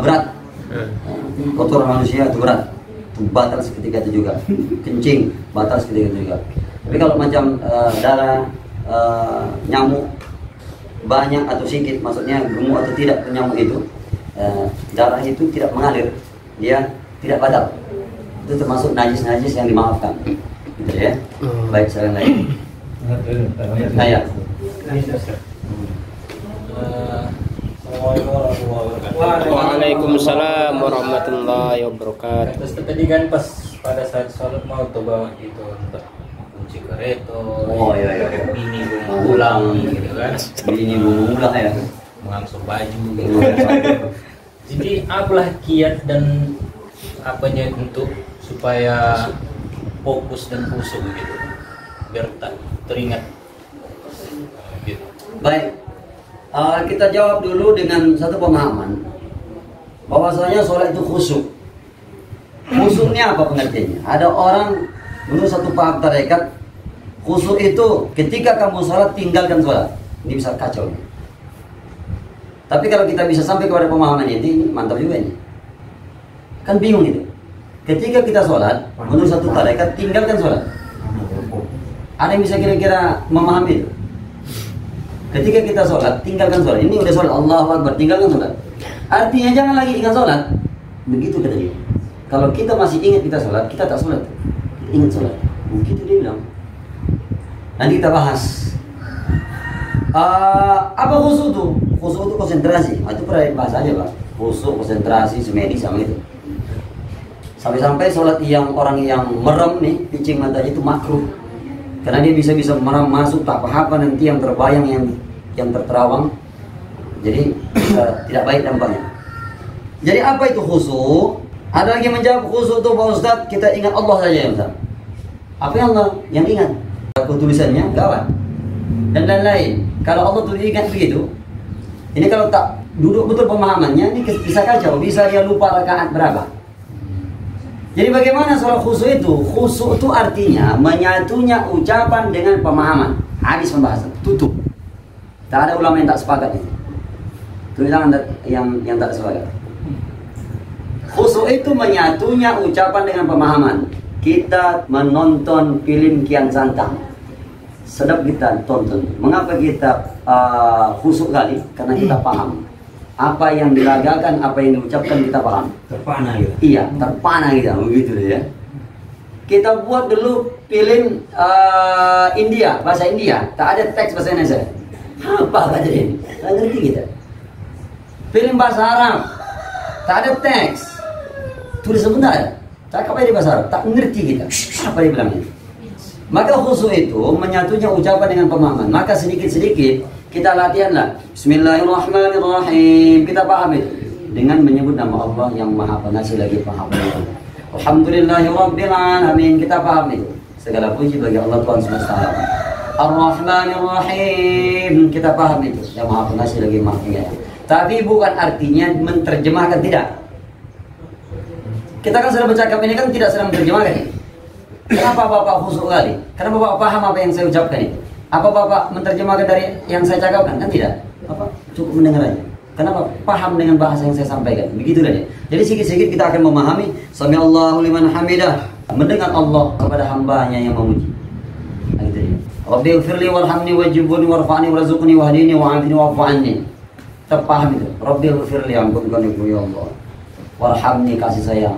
berat. Kotoran manusia itu berat. Itu batal seketika itu juga. Kencing batal seketika itu juga. Tapi kalau macam darah, nyamuk banyak atau sedikit, maksudnya gemuk atau tidak nyamuk itu, darah itu tidak mengalir, dia tidak batal. Itu termasuk najis-najis yang dimaafkan. Gitu ya. Baik, saya lain. Saya. Waalaikumsalam warahmatullahi wabarakatuh. Terus tadi kan pas pada saat sholat mau coba itu untuk kunci kereto, bini bumbu ulang gitu kan, Bini bumbu ulang ya. mengangsur baju gitu. Jadi apalah kiat dan apanya untuk supaya fokus dan khusyuk gitu, biar tak teringat gitu. Baik, kita jawab dulu dengan satu pemahaman bahwasanya sholat itu khusyuk. Khusyuknya apa pengertiannya? Ada orang menurut satu paham tarekat, Khusyuk itu ketika kamu sholat, tinggalkan sholat. Ini bisa kacau. Tapi kalau kita bisa sampai kepada pemahaman ini mantap juga ini. Kan bingung itu. Ketika kita sholat, menurut satu tarekat, tinggalkan sholat. Ada yang bisa kira-kira memahami itu? Ketika kita sholat, tinggalkan sholat. Ini udah sholat, Allahu Akbar, tinggalkan sholat. Artinya jangan lagi ingat sholat. Begitu kata dia. Kalau kita masih ingat kita sholat, kita tak sholat. Ingat sholat. Begitu dia bilang. Nanti kita bahas. Apa khusyuk itu? Khusyuk itu konsentrasi. Itu pernah bahas aja Pak. Khusyuk, konsentrasi, semedi sama itu. Sampai-sampai sholat yang orang yang merem nih, picing matanya itu makruh. Karena dia bisa merem masuk tak apa nanti yang terbayang yang terterawang. Jadi tidak baik dampaknya. Jadi apa itu khusyuk? Ada lagi menjawab khusyuk itu Pak Ustadz, kita ingat Allah saja ya Ustadz. Apa yang Allah yang ingat? Tulisannya gawat dan lain-lain. Kalau Allah tulis ingat begitu, ini kalau tak duduk betul pemahamannya, ini bisa kacau, bisa dia lupa rakaat berapa. Jadi bagaimana soal khusyuk itu? Khusyuk itu artinya menyatunya ucapan dengan pemahaman. Habis pembahasan, tutup. Tak ada ulama yang tak sepakat itu. Tulisan yang tak sepakat. Khusyuk itu menyatunya ucapan dengan pemahaman. Kita menonton film Kian Santang, sedap kita tonton. Mengapa kita khusyuk kali? Karena kita paham apa yang dilagakan, apa yang diucapkan, kita paham. Terpana gitu. Iya, terpana kita, begitu ya. Kita buat dulu film India, bahasa India, tak ada teks bahasa Indonesia. Apa kata ini? Tak ngerti kita. Film bahasa Arab, tak ada teks, tulis sebentar. Cakap aja di bahasa Arab, tak ngerti kita. Apa dia bilang ini? Maka khusyuk itu menyatunya ucapan dengan pemahaman. Maka sedikit-sedikit kita latihanlah. Bismillahirrahmanirrahim. Kita paham itu dengan menyebut nama Allah yang Maha Pengasih lagi Maha Penyayang. Alhamdulillahirabbil alamin. Kita paham itu. Segala puji bagi Allah Tuhan semesta alam. Ar-Rahmanir-Rahim. Kita paham itu, yang Maha Pengasih lagi Maha Penyayang. Tapi bukan artinya menerjemahkan, tidak. Kita kan sedang bercakap ini kan tidak sedang menerjemahkan ini. Kenapa Bapak khusyuk kali? Karena Bapak paham apa yang saya ucapkan itu. Apa Bapak menerjemahkan dari yang saya cakapkan? Kan tidak. Bapak cukup mendengar aja. Kenapa? Paham dengan bahasa yang saya sampaikan. Begitu saja. Jadi sedikit-sedikit kita akan memahami. Sami'allahu liman hamidah. Mendengar Allah kepada hambanya yang memuji. Nah, gitu dia. Rabbi ighfirli warhamni wajibuni warfa'ni warzuqni wahdini wa'afini wa'fu anni. Kita paham itu. Rabbi ighfirli, ampunkan aku ya Allah. Warhamni, kasih sayang.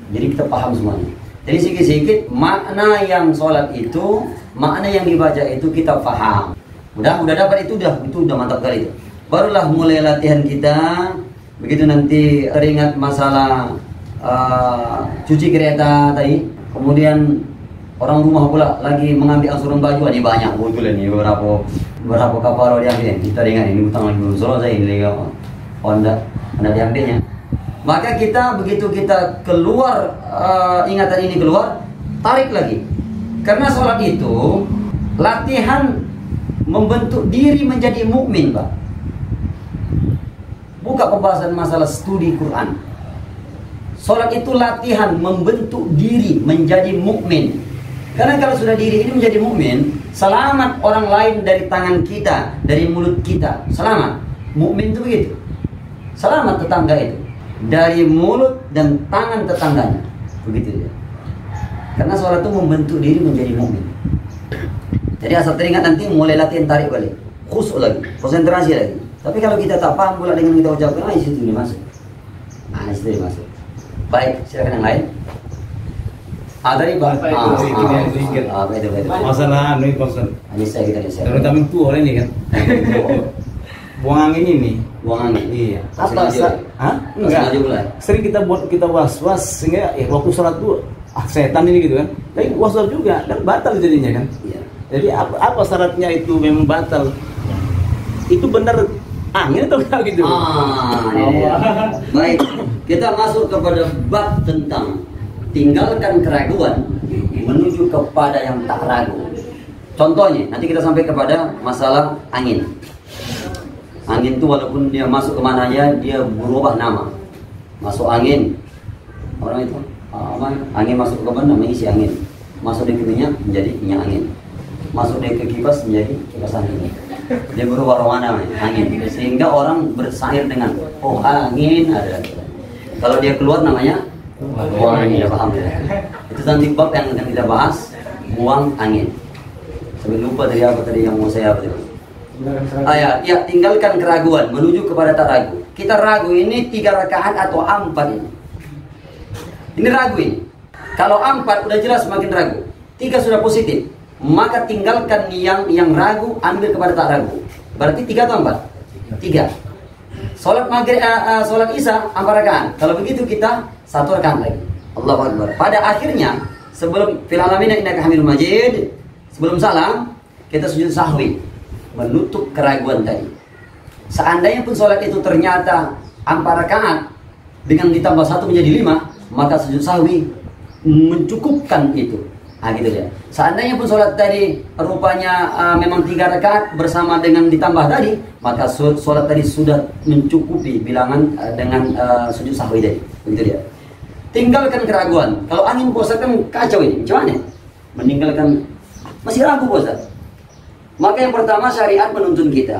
Jadi kita paham semuanya. Jadi sedikit-sedikit makna yang sholat itu, makna yang dibaca itu kita paham. Udah dapat itu udah mantap kali itu. Barulah mulai latihan kita. Begitu nanti teringat masalah cuci kereta tadi. Kemudian orang rumah pula lagi mengambil angsuran baju. Ini banyak betul ini berapa kapal diambil. Kita ingat ini utang lagi belum saya ini Honda diambilnya. Maka kita begitu kita keluar ingatan ini keluar, tarik lagi. Karena sholat itu latihan membentuk diri menjadi mukmin, Pak. Buka pembahasan masalah studi Quran. Sholat itu latihan membentuk diri menjadi mukmin. Karena kalau sudah diri ini menjadi mukmin, selamat orang lain dari tangan kita, dari mulut kita. Selamat. Mukmin itu begitu. Selamat tetangga itu dari mulut dan tangan tetangganya. Begitu ya. Karena sholat itu membentuk diri menjadi mukmin. Jadi asal teringat nanti mulai latihan tarik balik, khusyuk lagi, konsentrasi lagi. Tapi kalau kita tak paham pula dengan kita ucapkan, di situ dimasuk. Situ dimasuk. Baik, silakan yang lain. Tadi Apa itu? Masalah ini konsen. Ini saya kita ini saya. Kalau kami tua ini kan. Buang angin ini. Buang angin. Iya. Apa? Enggak. Sering kita was-was sehingga waktu sholat tuh setan ini gitu kan. Tapi was-was juga dan batal jadinya kan. Iya. Jadi apa syaratnya itu memang batal? Itu benar angin atau enggak gitu? Baik, kita masuk kepada bab tentang tinggalkan keraguan menuju kepada yang tak ragu. Contohnya, nanti kita sampai kepada masalah angin. Angin itu walaupun dia masuk kemana aja, dia berubah nama. Masuk angin, orang itu angin masuk ke mana mengisi angin, masuk di minyak menjadi minyak angin. masuk dia ke kipas menjadi kipas angin. Dia berubah warna angin, sehingga orang bersair dengan oh angin ada. Kalau dia keluar namanya buang angin, ya paham ya? Itu nanti bab yang akan kita bahas, buang angin. Sampai lupa tadi apa tadi yang mau saya apa tadi? Ya, tinggalkan keraguan menuju kepada tak ragu. Kita ragu ini 3 rakaat atau 4 ini. Ini ragu ini. Kalau 4 udah jelas makin ragu. 3 sudah positif. Maka tinggalkan yang ragu, ambil kepada tak ragu. Berarti 3 atau 4? 3. Sholat maghrib, sholat isya 4 rakaat. Kalau begitu kita 1 rakaat lagi. Allahu Akbar. Pada akhirnya sebelum fil alamin innaka hamidum majid, sebelum salam kita sujud sahwi menutup keraguan tadi. Seandainya pun sholat itu ternyata 4 rakaat dengan ditambah 1 menjadi 5, maka sujud sahwi mencukupkan itu. Nah gitu ya. Seandainya pun sholat tadi rupanya memang 3 rakaat bersama dengan ditambah tadi, maka sholat tadi sudah mencukupi bilangan dengan sujud sahwi tadi. Begitu dia. Tinggalkan keraguan. Kalau angin bosan kan kacau ini. Macam mana? Meninggalkan masih ragu bosan. Maka yang pertama syariat menuntun kita.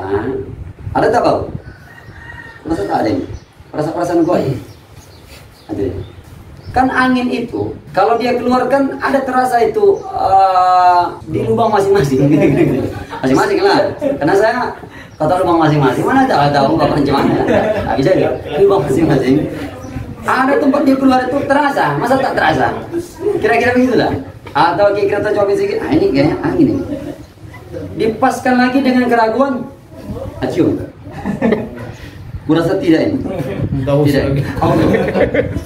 Ada tak bau? Masa tak ada ini? Perasaan kau ini? Ada. Kan angin itu kalau dia keluarkan ada terasa itu di lubang masing-masing. Masing-masing lah. Karena saya kata lubang masing-masing mana tahu kapan gimana. Tak bisa ya. Lubang masing-masing. Ada tempat dia keluar itu terasa, masa tak terasa? Kira-kira begitulah. Atau kira-kira coba sedikit. Ini kayaknya angin ini. Dipaskan lagi dengan keraguan. Acium. Kurasa tidak ini. Tidak.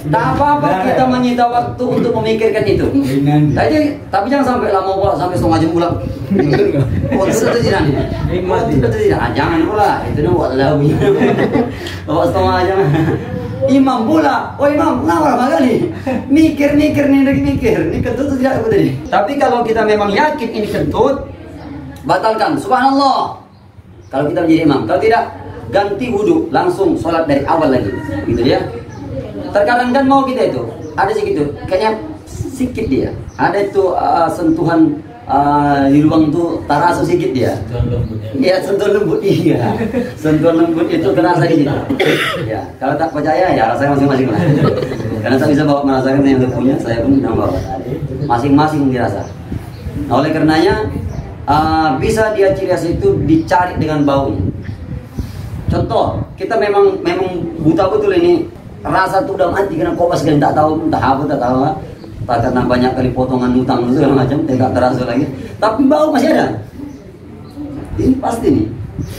Tak apa-apa kita menyita waktu untuk memikirkan itu. Tapi jangan sampai lama pula, sampai setengah jam pula. Oh, sudah tidak nih. Sudah tidak. Jangan pula. Itu nih walau. Bawa setengah jam. Imam pula. Oh imam, ngawal kali. Mikir nih lagi mikir. Ini kentut tidak apa tadi. Tapi kalau kita memang yakin ini kentut, batalkan. Subhanallah. Kalau kita menjadi imam. Kalau tidak, ganti wudhu, langsung sholat dari awal lagi, gitu ya. Terkadang kan mau kita itu, ada segitu, kayaknya sikit dia, ada itu sentuhan di lubang itu terasa sedikit dia. Iya, sentuhan lembut iya, sentuhan lembut itu terasa di situ. Ya, kalau tak percaya ya rasanya masing-masing lah. Karena saya bisa bawa merasakan yang saya punya, saya pun tidak bawa. Masing-masing dirasa. Nah, oleh karenanya bisa dia ciri khas itu dicari dengan baunya. Contoh, kita memang buta betul ini, rasa tuh udah mati karena kopas kan tak tahu entah apa tak tahu, tak karena banyak kali potongan utang itu segala macam, tidak terasa lagi. Tapi bau masih ada. Ini pasti nih,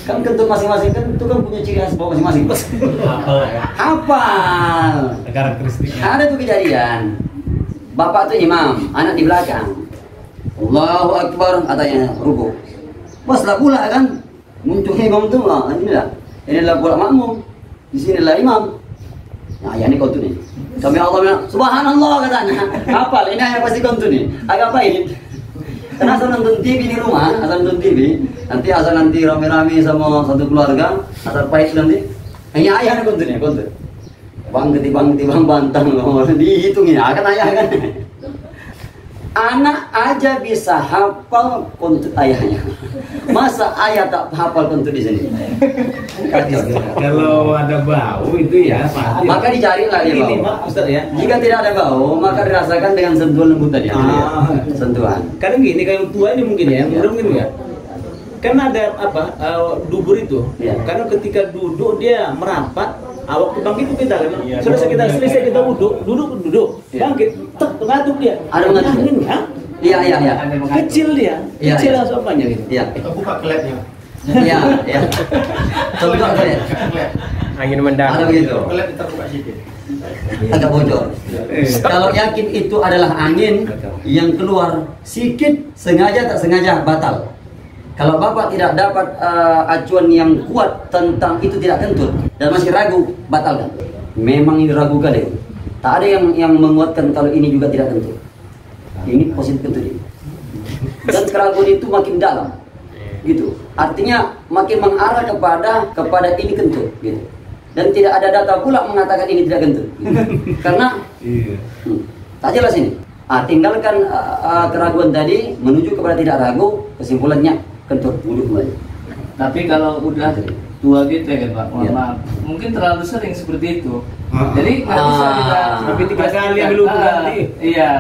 kan kentut masing-masing kan itu kan punya ciri khas bau masing-masing. Hafal. Karakteristiknya. Ada tuh kejadian, bapak tuh imam, anak di belakang. Allahu Akbar katanya ruku. Pas lah pula kan muncul imam tuh lah, inilah pula makmum, di sinilah imam. Nah, ya ini kau tuh nih. Sampai Allah bilang, Subhanallah katanya. Hafal, ini yang pasti kau tuh nih. Agak pahit. Karena asal nonton TV di rumah, asal nonton TV, nanti rame-rame sama satu keluarga, asal pahit nanti. Ini ayah kau tuh nih, kau tuh. Bang bantang, dihitungin, akan ayah kan. Anak aja bisa hafal kontut ayahnya. Masa ayah tak hafal kontut di sini? Kalau ada bau itu ya pasti. Maka dicarilah dia bau. Pak Ustaz ya. Jika tidak ada bau, maka dirasakan dengan sentuhan lembut tadi. Sentuhan. Kadang gini kayak tua ini mungkin ya, mudah mungkin ya. Kan ada apa dubur itu. Ya. Karena ketika duduk dia merapat. Waktu bangkit itu kita kan, selesai kita kita duduk, bangkit, ngaduk dia. Ada ngaduk. Angin ya? Iya. Kecil dia, kecil langsung apanya gitu. Iya. Kita buka klepnya. Iya. Contoh klep. Angin mendarat. Ada begitu. Klep kita buka sedikit. Agak bocor. Kalau yakin itu adalah angin yang keluar sedikit, sengaja tak sengaja batal. Kalau bapak tidak dapat acuan yang kuat tentang itu tidak kentut dan masih ragu, batalkan. Memang ini ragu kali. Tak ada yang menguatkan kalau ini juga tidak kentut. Ini positif kentut ini. Dan keraguan itu makin dalam, gitu. Artinya makin mengarah kepada ini kentut, gitu. Dan tidak ada data pula mengatakan ini tidak kentut. Gitu. Karena tak jelas ini. Tinggalkan keraguan tadi menuju kepada tidak ragu, kesimpulannya kentut wudhu kembali. Tapi kalau udah tua gitu ya kan Pak, mohon maaf, mungkin terlalu sering seperti itu. Jadi nggak bisa kita Tapi 3 kali yang belum ganti. Iya,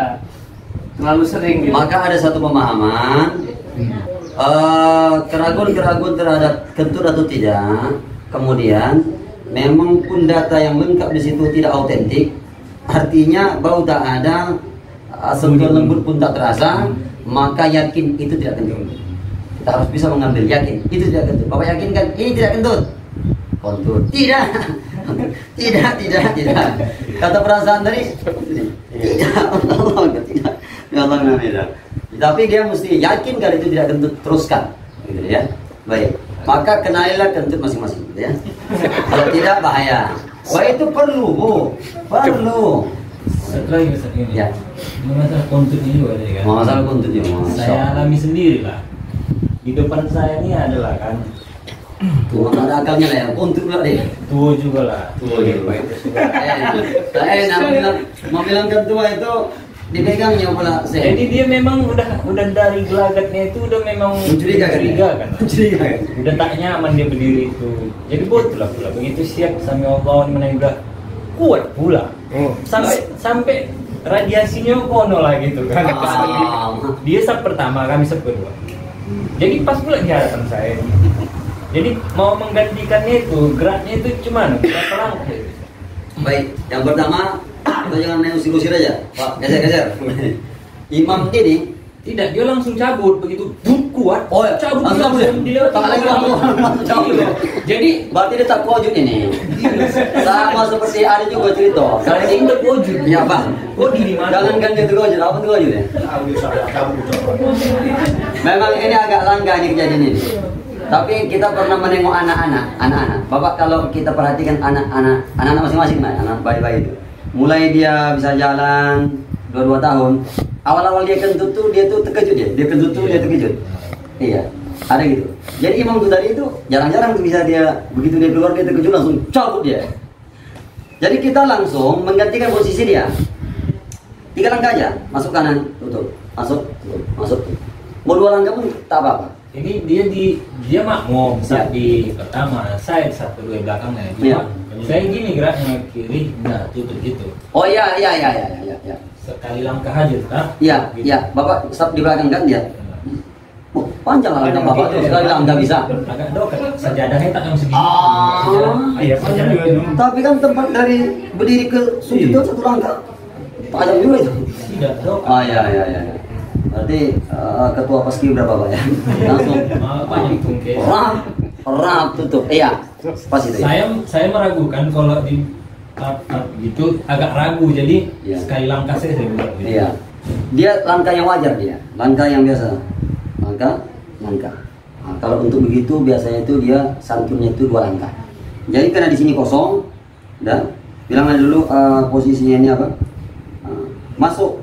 terlalu sering gitu. Maka ada satu pemahaman keraguan-keraguan terhadap kentut atau tidak, kemudian memang pun data yang lengkap di situ tidak autentik, artinya bau tak ada, sentuhan lembut pun tak terasa, maka yakin itu tidak kentut. Kita harus bisa mengambil yakin itu tidak kentut. Bapak yakin kan ini tidak kentut? Kentut. Tidak. Tidak. Kata perasaan tadi tidak. Tidak. Ya Allah tidak. Tapi dia mesti yakin kalau itu tidak kentut, teruskan, gitu ya. Baik. Maka kenalilah kentut masing-masing, gitu ya. Kalau tidak bahaya. Wah itu perlu, Bu. Perlu. Setelah ini, Ya. masalah kontut ini juga ada kan? Masalah kentut ya, Saya alami sendiri lah. Di depan saya ini adalah kan tuh ada akalnya lah ya, kentut pula deh. tua juga lah. Tua juga. Itu juga. Mau bilang ketua itu dipegangnya pula saya. Jadi dia memang udah dari gelagatnya itu udah memang Mencurigakan. kan. Udah tak nyaman dia berdiri itu. Jadi betul lah pula begitu siap sama Allah mana udah kuat pula. Sampai radiasinya kono lah gitu kan. Dia sab pertama, kami sab kedua. Jadi pas pula di hadapan saya. Jadi mau menggantikannya itu geraknya itu cuman berapa langkah itu. Baik, yang pertama kita jangan main usir-usir aja, Pak. Geser. Imam ini Tidak, dia langsung cabut begitu kuat. Oh, cabut langsung ya? dia Tak lagi langsung cabut ya? Jadi berarti dia tak wujud ini. Sama seperti ada juga cerita. kali ini udah wujud. Ya Bang. Oh di mana? Jangan kan dia terwujud, apa terwujud ya? Memang ini agak langka ini kejadian ini. Tapi kita pernah menengok anak-anak. Bapak kalau kita perhatikan anak-anak masing-masing, anak bayi-bayi itu. Mulai dia bisa jalan 22 tahun. Awal-awal dia kentut tuh dia tuh terkejut dia. Dia kentut tuh dia terkejut. Iya. Ada gitu. Jadi imam tuh tadi itu jarang-jarang tuh bisa dia begitu dia keluar dia terkejut langsung cabut dia. Jadi kita langsung menggantikan posisi dia. 3 langkah aja, masuk kanan, tutup, masuk, tutup, masuk. Mau 2 langkah pun tak apa-apa. Ini dia makmum saat di pertama, saya satu dua belakangnya. Iya. Saya gini geraknya kiri, nah tutup gitu. Oh iya. Sekali langkah aja, tak? Iya, iya. Bapak stop di belakang kan dia. Oh, panjang lah langkah Bapak tuh, sekali langkah bisa. Agak dekat, sajadahnya tak yang segini. Iya, panjang juga itu. Tapi kan tempat dari berdiri ke sujud itu 1 langkah. Panjang juga itu. Tidak dekat. Oh iya. Berarti ketua paski berapa Pak ya? Langsung Panjang tungke. rap tutup. Iya. Pas itu ya. Saya meragukan kalau di gitu agak ragu jadi Iya. sekali langkah saya buat gitu. Iya. Dia langkah yang wajar dia, langkah yang biasa. Langkah. Nah, kalau untuk begitu biasanya itu dia santunnya itu 2 langkah. Jadi karena di sini kosong, dan bilang aja dulu posisinya ini apa? Masuk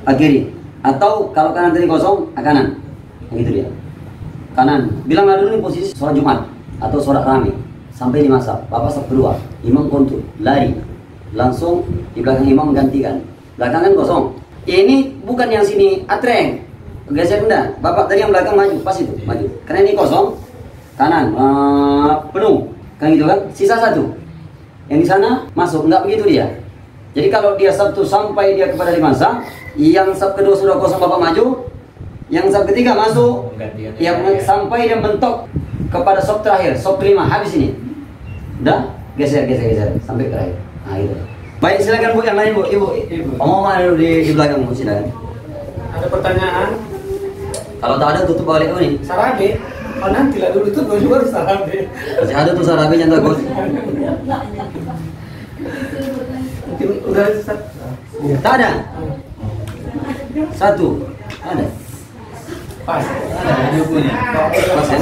ke kiri. Atau kalau kanan tadi kosong, kanan. Begitu dia. Kanan. Bilang aja dulu ini posisi sholat Jumat atau sholat rame. Sampai di masa Bapak saf kedua, imam kontur, lari, langsung di belakang imam gantikan. Belakangan kosong. Ini bukan yang sini atreng, geser enggak. Bapak tadi yang belakang maju, pas itu maju. Karena ini kosong, kanan penuh, kan gitu kan? Sisa 1. Yang di sana masuk, enggak begitu dia. Jadi kalau dia Sabtu sampai dia kepada 5 saf, yang saf kedua sudah kosong Bapak maju, yang saf ketiga masuk, yang sampai dia mentok kepada sop terakhir, sop 5 habis ini. Udah, geser sampai terakhir. Nah, gitu. Baik, silakan Bu yang lain Bu, Ibu. Omongan dulu di belakang Bu, silakan. Ada pertanyaan? Kalau tak ada tutup balik ini. Sarabe? Oh nanti lah dulu itu baru sarabe. Masih ada tuh sarabe yang takut. Mungkin udah Ustaz. Tak ada. 1. Ada. Pas. Pas ya?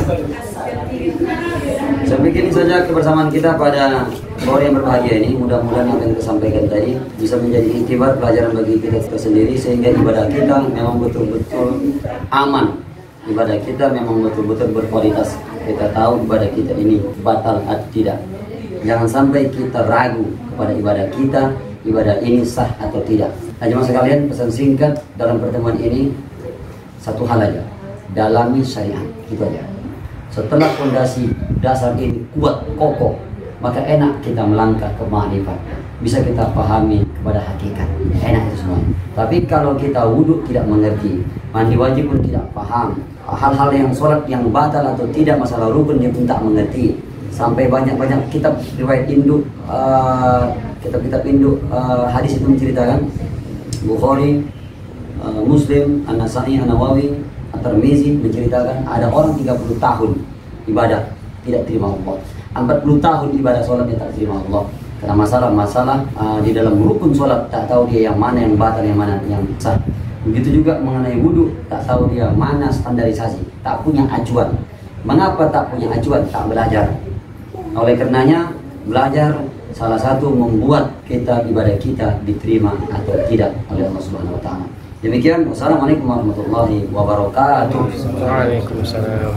Saya pikir ini saja kebersamaan kita pada sore yang berbahagia ini. Mudah-mudahan apa yang kita sampaikan tadi bisa menjadi iktibar pelajaran bagi kita tersendiri sehingga ibadah kita memang betul-betul aman. Ibadah kita memang betul-betul berkualitas. Kita tahu ibadah kita ini batal atau tidak. Jangan sampai kita ragu kepada ibadah kita ibadah ini sah atau tidak. Nah jemaah sekalian, pesan singkat dalam pertemuan ini satu hal aja, dalami syariat, itu aja. Setelah fondasi dasar ini kuat, kokoh, maka enak kita melangkah ke ma'rifat. Bisa kita pahami kepada hakikat, enak itu semua. Tapi kalau kita wudhu tidak mengerti, mandi wajib pun tidak paham, hal-hal yang sholat yang batal atau tidak, masalah rukun dia pun tak mengerti. Sampai banyak-banyak kitab riwayat induk, kitab-kitab induk hadis itu menceritakan, Bukhari, Muslim, An-Nasa'i, An-Nawawi, At-Tirmizi menceritakan ada orang 30 tahun ibadah tidak terima Allah, 40 tahun ibadah sholat dia tak terima Allah. Karena masalah-masalah di dalam rukun sholat, tak tahu dia yang mana yang batal, yang mana yang sah. Begitu juga mengenai wudhu, tak tahu dia mana standarisasi, tak punya acuan. Mengapa tak punya acuan? Tak belajar. Oleh karenanya, belajar salah satu membuat kita ibadah kita diterima atau tidak oleh Allah Subhanahu wa taala. Demikian, wassalamualaikum warahmatullahi wabarakatuh. Waalaikumsalam.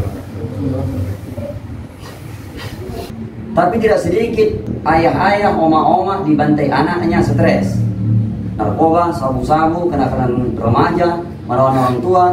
Tapi tidak sedikit ayah-ayah, oma-oma dibantai anaknya stres. Narkoba, sabu-sabu, kenakalan remaja, melawan orang tua.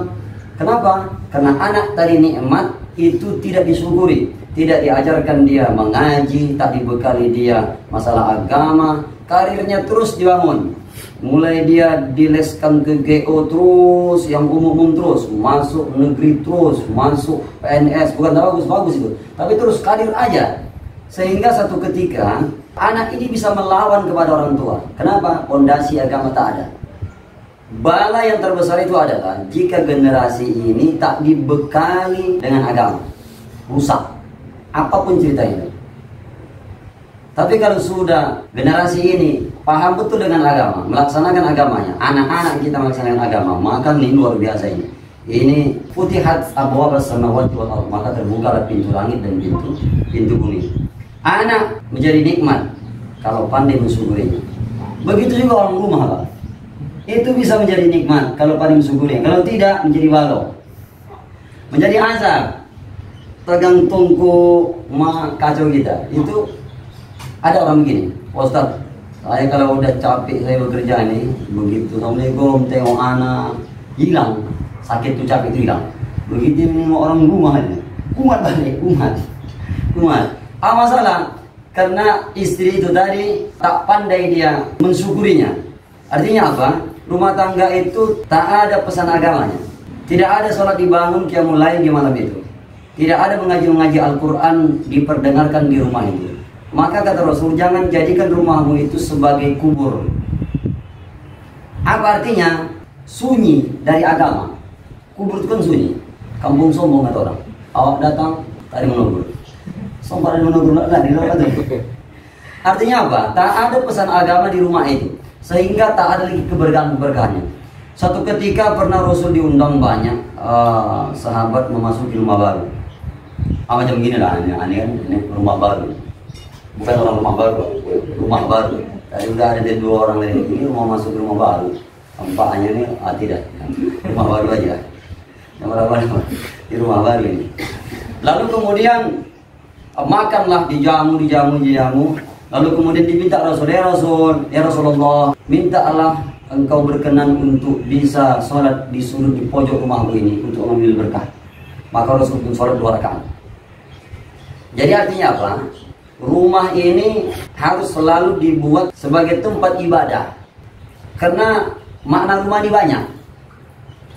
Kenapa? Karena anak tadi nikmat itu tidak disyukuri. Tidak diajarkan dia mengaji, tak dibekali dia masalah agama. Karirnya terus dibangun. Mulai dia dileskan ke GO terus, yang umum terus, masuk negeri terus, masuk PNS, bukan bagus-bagus itu. Tapi terus karir aja. Sehingga satu ketika anak ini bisa melawan kepada orang tua. Kenapa? Fondasi agama tak ada. Bala yang terbesar itu adalah jika generasi ini tak dibekali dengan agama, rusak. Apapun ceritanya. Tapi kalau sudah generasi ini paham betul dengan agama, melaksanakan agamanya, anak-anak kita melaksanakan agama, maka ini luar biasa ini. Ini futihat abwaab as-samawati wal ardh, maka terbuka pintu langit dan pintu bumi. Anak menjadi nikmat kalau pandai mensyukurinya. Begitu juga orang rumah, Pak. Itu bisa menjadi nikmat kalau pandai mensyukurinya. Kalau tidak, menjadi walau. Menjadi azab. Tegang tungku kacau kita. Itu ada orang begini, Ustaz, saya kalau udah capek saya bekerja ini, begitu Assalamualaikum, tengok anak, hilang. Sakit tuh capek itu hilang. Begitu nengok orang rumah aja, kumat balik, kumat. Masalah karena istri itu tadi tak pandai dia mensyukurinya. Artinya apa? Rumah tangga itu tak ada pesan agamanya. Tidak ada sholat dibangun qiyamul lail di malam itu. Tidak ada mengaji Al-Quran diperdengarkan di rumah itu. Maka kata Rasul, jangan jadikan rumahmu itu sebagai kubur. Apa artinya? Sunyi dari agama. Kubur itu kan sunyi. Kampung sombong kata orang. Awak datang, tadi menegur. Sombong dan menegur lah di luar itu. Artinya apa? Tak ada pesan agama di rumah itu. Sehingga tak ada lagi keberkahan-keberkahannya. Satu ketika pernah Rasul diundang banyak sahabat memasuki rumah baru. Macam begini lah, ini kan ini rumah baru. Bukan orang rumah baru, rumah baru. Tadi udah ada dua orang dari ini rumah masuk rumah baru. Tampaknya ini tidak, rumah baru aja. Yang mana di rumah baru ini. Lalu kemudian makanlah dijamu. Lalu kemudian diminta Rasul, ya Rasulullah, minta Allah engkau berkenan untuk bisa sholat di sudut di pojok rumahku ini untuk mengambil berkah. Maka Rasul pun sholat 2 rakaat. Jadi artinya apa? Rumah ini harus selalu dibuat sebagai tempat ibadah. Karena makna rumah ini banyak.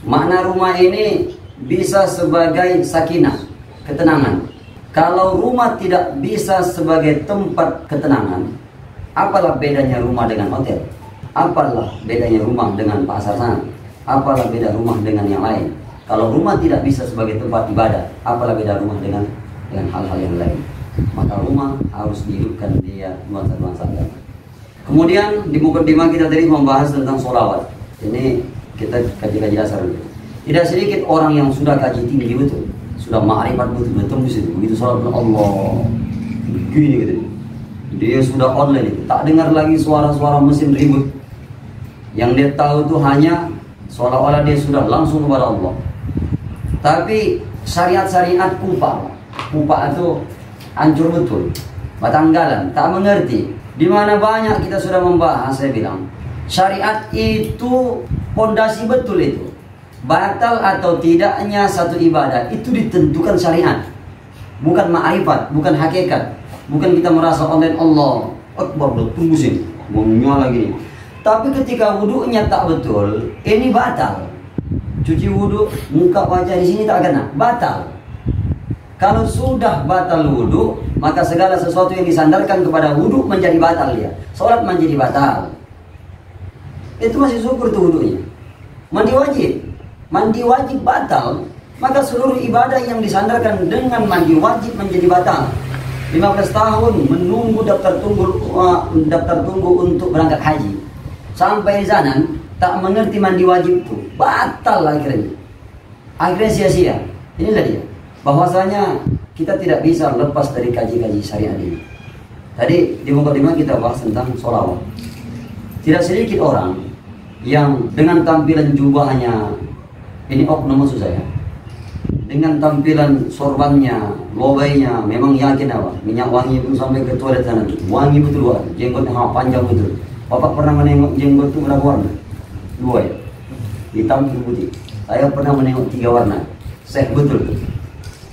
Makna rumah ini bisa sebagai sakinah, ketenangan. Kalau rumah tidak bisa sebagai tempat ketenangan, apalah bedanya rumah dengan hotel? Apalah bedanya rumah dengan pasar sana? Apalah beda rumah dengan yang lain? Kalau rumah tidak bisa sebagai tempat ibadah, apalah beda rumah dengan hal-hal yang lain? Maka rumah harus dihidupkan dia nuansa-nuansa agama. Kemudian di mukaddimah kita tadi membahas tentang sholawat. Ini kita kaji-kaji dasar dulu. Tidak sedikit orang yang sudah kaji tinggi betul, sudah ma'rifat betul, tembus itu. Begitu sholat Allah, gini gitu. Dia sudah online itu, tak dengar lagi suara-suara mesin ribut. Yang dia tahu itu hanya seolah-olah dia sudah langsung kepada Allah. Tapi syariat-syariat kupak itu hancur betul. Batanggalan, tak mengerti. Di mana banyak kita sudah membahas, saya bilang syariat itu pondasi betul itu. Batal atau tidaknya satu ibadah itu ditentukan syariat, bukan ma'rifat, bukan hakikat, bukan kita merasa online Allah Akbar, tunggu sini mau nyala gini. Tapi ketika wudhunya tak betul, ini batal. Cuci wudhu, muka wajah di sini tak kena, batal. Kalau sudah batal wudhu, maka segala sesuatu yang disandarkan kepada wudhu menjadi batal dia. Sholat menjadi batal. Itu masih syukur tuh wudhunya. Mandi wajib batal, maka seluruh ibadah yang disandarkan dengan mandi wajib menjadi batal. 15 tahun menunggu daftar tunggu untuk berangkat haji. Sampai di sana tak mengerti mandi wajib itu, batal akhirnya. Akhirnya sia-sia. Inilah dia. Bahwasanya kita tidak bisa lepas dari kaji-kaji syariat ini. Tadi di mukadimah kita bahas tentang sholawat. Tidak sedikit orang yang dengan tampilan jubahnya, ini oknum maksud saya, dengan tampilan sorbannya, lobainya, memang yakin apa? Minyak wangi pun sampai ke toilet sana, wangi betul, jenggotnya panjang betul. Bapak pernah menengok jenggot itu berapa warna? 2 ya, hitam putih. Saya pernah menengok 3 warna, seh betul.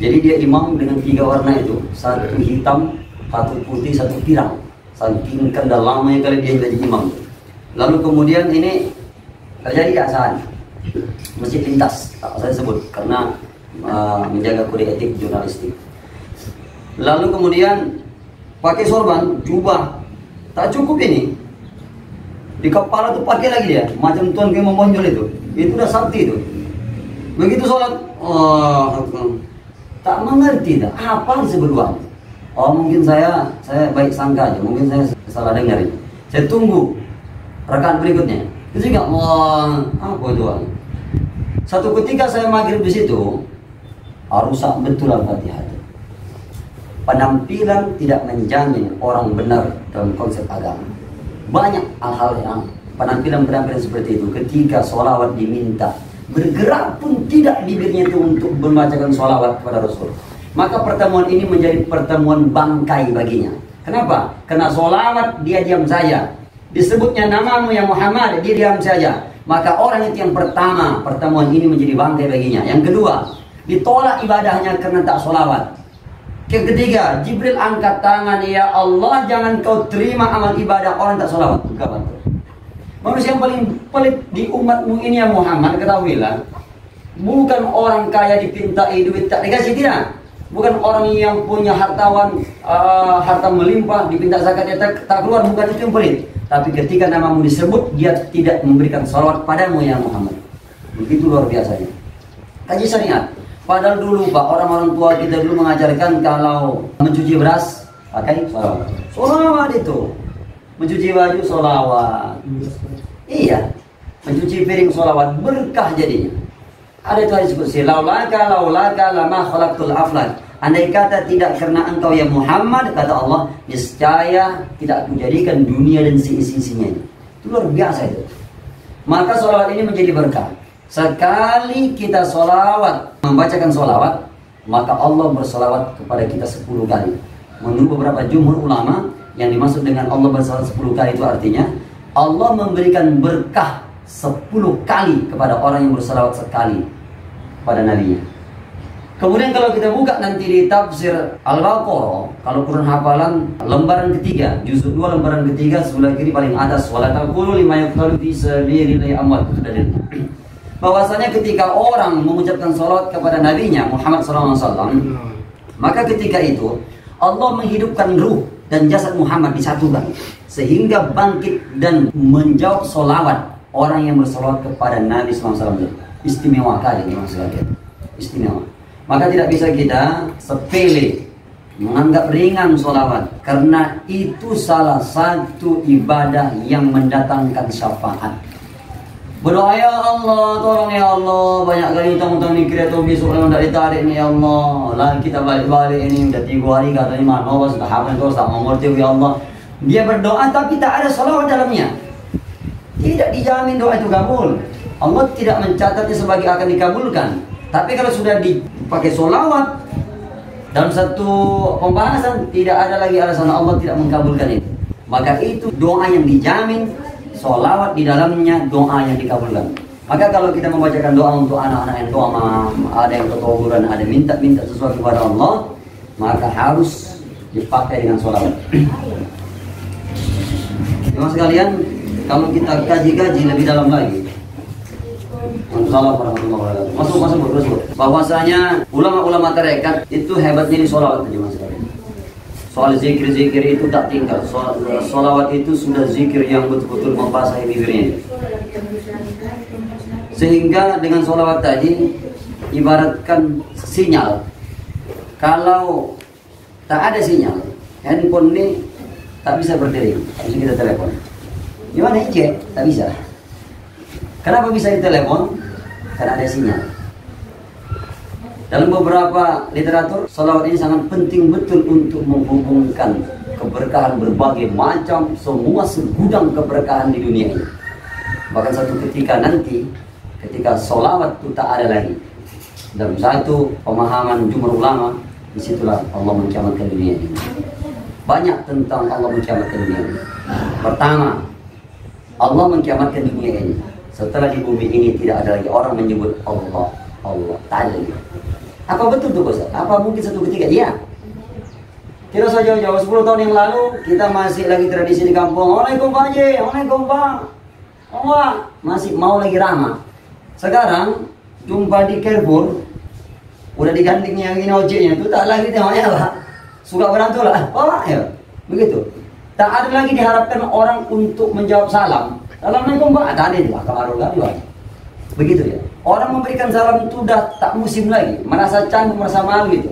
Jadi dia imam dengan 3 warna itu, 1 hitam, 1 putih, 1 pirang. Saking kendalamanya kali dia jadi imam. Lalu kemudian ini terjadi keadaan masjid lintas, tak saya sebut karena menjaga kode etik jurnalistik. Lalu kemudian pakai sorban, jubah, tak cukup ini. Di kepala tuh pakai lagi dia, macam tuan kayak memonjol itu udah sakti itu. Begitu sholat, tak mengerti dah apa disebut doa. Oh mungkin saya baik sangka aja, mungkin saya salah dengar ini. Saya tunggu rakaat berikutnya. Itu juga apa doa. Satu ketika saya maghrib di situ, rusak betul Al-Fatihah. Penampilan tidak menjamin orang benar dalam konsep agama. Banyak hal-hal yang penampilan seperti itu. Ketika sholawat diminta, bergerak pun tidak bibirnya itu untuk membacakan sholawat kepada Rasul. Maka pertemuan ini menjadi pertemuan bangkai baginya. Kenapa? Karena sholawat dia diam saja. Disebutnya namamu ya Muhammad, dia diam saja. Maka orang itu yang pertama, pertemuan ini menjadi bangkai baginya. Yang kedua, ditolak ibadahnya karena tak sholawat. Yang ketiga, Jibril angkat tangan, ya Allah jangan kau terima amal ibadah orang tak sholawat. Manusia yang paling pelit di umatmu ini ya Muhammad, ketahuilah, bukan orang kaya dipintai duit tak dikasih, tidak. Bukan orang yang punya hartawan, harta melimpah dipinta zakat dia tak keluar, bukan itu yang pelit. Tapi ketika namamu disebut, dia tidak memberikan salawat padamu ya Muhammad. Begitu luar biasanya. Kaji syariat. Padahal dulu Pak, orang-orang tua kita dulu mengajarkan kalau mencuci beras pakai salawat. Salawat itu. Mencuci baju salawat. Iya. Mencuci piring salawat, berkah jadinya. Ada itu hadis qudsi, laulaka lama khalaqtul aflak. Andai kata tidak karena engkau ya Muhammad, kata Allah, niscaya tidak aku jadikan dunia dan seisi-isinya. Itu luar biasa itu. Maka sholawat ini menjadi berkah. Sekali kita sholawat, membacakan sholawat, maka Allah bersolawat kepada kita 10 kali. Menurut beberapa jumhur ulama, yang dimaksud dengan Allah bersolawat 10 kali itu artinya Allah memberikan berkah 10 kali kepada orang yang bersolawat sekali pada nabinya. Kemudian kalau kita buka nanti di tafsir Al-Baqarah, kalau Quran hafalan lembaran ketiga, juz 2 lembaran ketiga sebelah kiri paling atas, wala taqulu lima yuqtalu fi sabilillahi amwat. Bahwasanya ketika orang mengucapkan salat kepada nabinya Muhammad SAW, maka ketika itu Allah menghidupkan ruh dan jasad Muhammad disatukan sehingga bangkit dan menjawab solawat orang yang bersolawat kepada Nabi SAW. Istimewa kali ini maksudnya, istimewa. Maka tidak bisa kita sepele menganggap ringan sholawat, karena itu salah satu ibadah yang mendatangkan syafaat. Berdoa ya Allah, tolong ya Allah, banyak kali utang-utang ni kira tu besok kalau tidak ditarik ni ya Allah. Lalu kita balik-balik ini udah 3 hari katanya mana sudah hafal terus tak mengerti ya Allah. Dia berdoa tapi tak ada sholawat dalamnya. Tidak dijamin doa itu kabul. Allah tidak mencatatnya sebagai akan dikabulkan. Tapi kalau sudah dipakai sholawat, Dalam satu pembahasan tidak ada lagi alasan Allah tidak mengabulkan itu. Maka itu doa yang dijamin, sholawat di dalamnya doa yang dikabulkan. Maka kalau kita membacakan doa untuk anak-anak yang doa, ada yang ketawuran, ada minta sesuatu kepada Allah, maka harus dipakai dengan sholawat. Teman sekalian, kalau kita kaji-kaji lebih dalam lagi, Assalamualaikum warahmatullahi wabarakatuh. Masuk. Bahwasanya ulama-ulama tarekat itu hebatnya di sholawat, teman sekalian. Soal zikir-zikir itu tak tinggal. Sholawat itu sudah zikir yang betul-betul membasahi bibirnya. Sehingga dengan sholawat tadi ibaratkan sinyal. Kalau tak ada sinyal, handphone ini tak bisa berdiri, tak bisa kita telepon. Gimana aja? Tak bisa. Kenapa bisa ditelepon? Karena ada sinyal. Dalam beberapa literatur, sholawat ini sangat penting betul untuk menghubungkan keberkahan berbagai macam, semua segudang keberkahan di dunia ini. Bahkan satu ketika nanti, ketika sholawat itu tak ada lagi, dalam satu pemahaman jumhur ulama, disitulah Allah menkiamatkan dunia ini. Banyak tentang Allah menkiamatkan dunia ini. Pertama, Allah menkiamatkan dunia ini. Setelah di bumi ini tidak ada lagi orang menyebut Allah, tak ada lagi. Apa betul tuh Ustaz? Apa mungkin satu ketika? Iya. Tidak usah jauh-jauh, 10 tahun yang lalu kita masih lagi tradisi di kampung. Waalaikumsalam Pak Haji, waalaikumsalam Pak. Allah masih mau lagi ramah. Sekarang jumpa di Carrefour, udah diganding yang ini ojeknya itu tak lagi tengoknya Pak. Suka berantul lah. Oh ya, begitu. Tak ada lagi diharapkan orang untuk menjawab salam. Assalamualaikum Pak. Tak ada itu. Kalau ada begitu ya. Orang memberikan salam itu udah tak musim lagi, merasa canggung, merasa malu itu.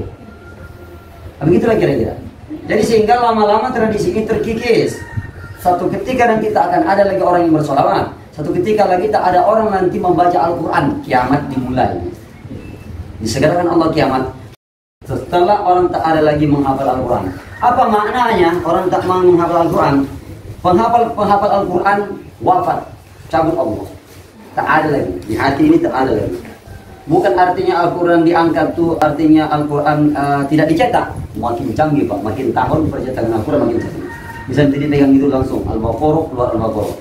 Begitulah kira-kira. Jadi sehingga lama-lama tradisi ini terkikis. Satu ketika nanti tak akan ada lagi orang yang bersolawat. Satu ketika lagi tak ada orang nanti membaca Al-Quran. Kiamat dimulai. Disegerakan Allah kiamat. Setelah orang tak ada lagi menghafal Al-Quran. Apa maknanya orang tak mau menghafal Al-Quran? Penghafal Al-Quran wafat, cabut Allah. Tak ada lagi, di hati ini tak ada lagi. Bukan artinya Al-Quran diangkat tuh artinya Al-Quran tidak dicetak. Makin canggih Pak, makin tahun percetakan Al-Quran makin canggih. Bisa dipegang itu langsung, Al-Baqarah keluar Al-Baqarah.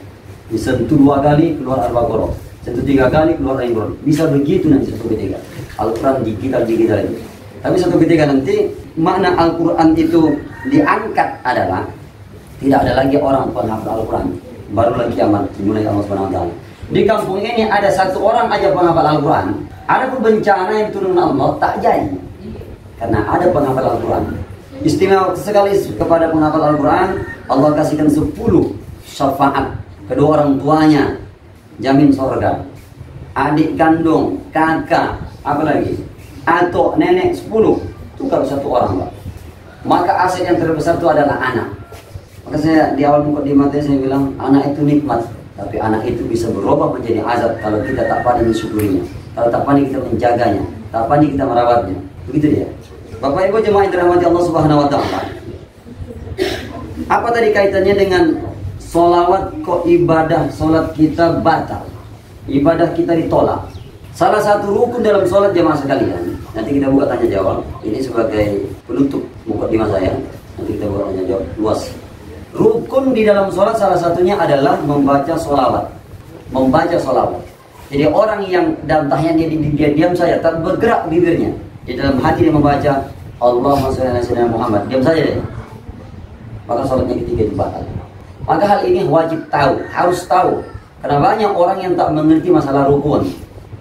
Disentuh 2 kali keluar Al-Baqarah. Sentuh 3 kali keluar Al-Imran. Bisa begitu nanti satu ketika. Al-Quran digital ini. Tapi satu ketika nanti makna Al-Quran itu diangkat adalah tidak ada lagi orang penghafal Al-Quran. Barulah kiamat dimulai Allah SWT. Di kampung ini ada satu orang aja penghafal Al-Quran. Ada pun bencana yang turun Allah tak jadi, karena ada penghafal Al-Quran. Istimewa sekali kepada penghafal Al-Quran, Allah kasihkan 10 syafaat. Kedua orang tuanya jamin surga. Adik kandung, kakak, apa lagi? Atau nenek 10. Itu kalau satu orang Pak. Maka aset yang terbesar itu adalah anak. Maka saya di awal mukadimah saya bilang anak itu nikmat. Tapi anak itu bisa berubah menjadi azab kalau kita tak pandai mensyukurinya, kalau tak pandai kita menjaganya, tak pandai kita merawatnya. Begitu dia. Bapak Ibu jemaah yang dirahmati Allah Subhanahu wa taala. Apa tadi kaitannya dengan sholawat? Kok ibadah sholat kita batal? Ibadah kita ditolak. Salah satu rukun dalam sholat jemaah sekalian. Nanti kita buka tanya jawab. Ini sebagai penutup mukadimah saya. Nanti kita buka tanya jawab luas. Rukun di dalam sholat salah satunya adalah membaca sholawat. Membaca sholawat. Jadi orang yang dalam tahiyatnya dia diam saja, tak bergerak bibirnya. Di dalam hati dia membaca Allahumma sholli ala sayyidina Muhammad, diam saja dia. Maka sholatnya ketiga itu batal. Maka hal ini wajib tahu, harus tahu. Karena banyak orang yang tak mengerti masalah rukun.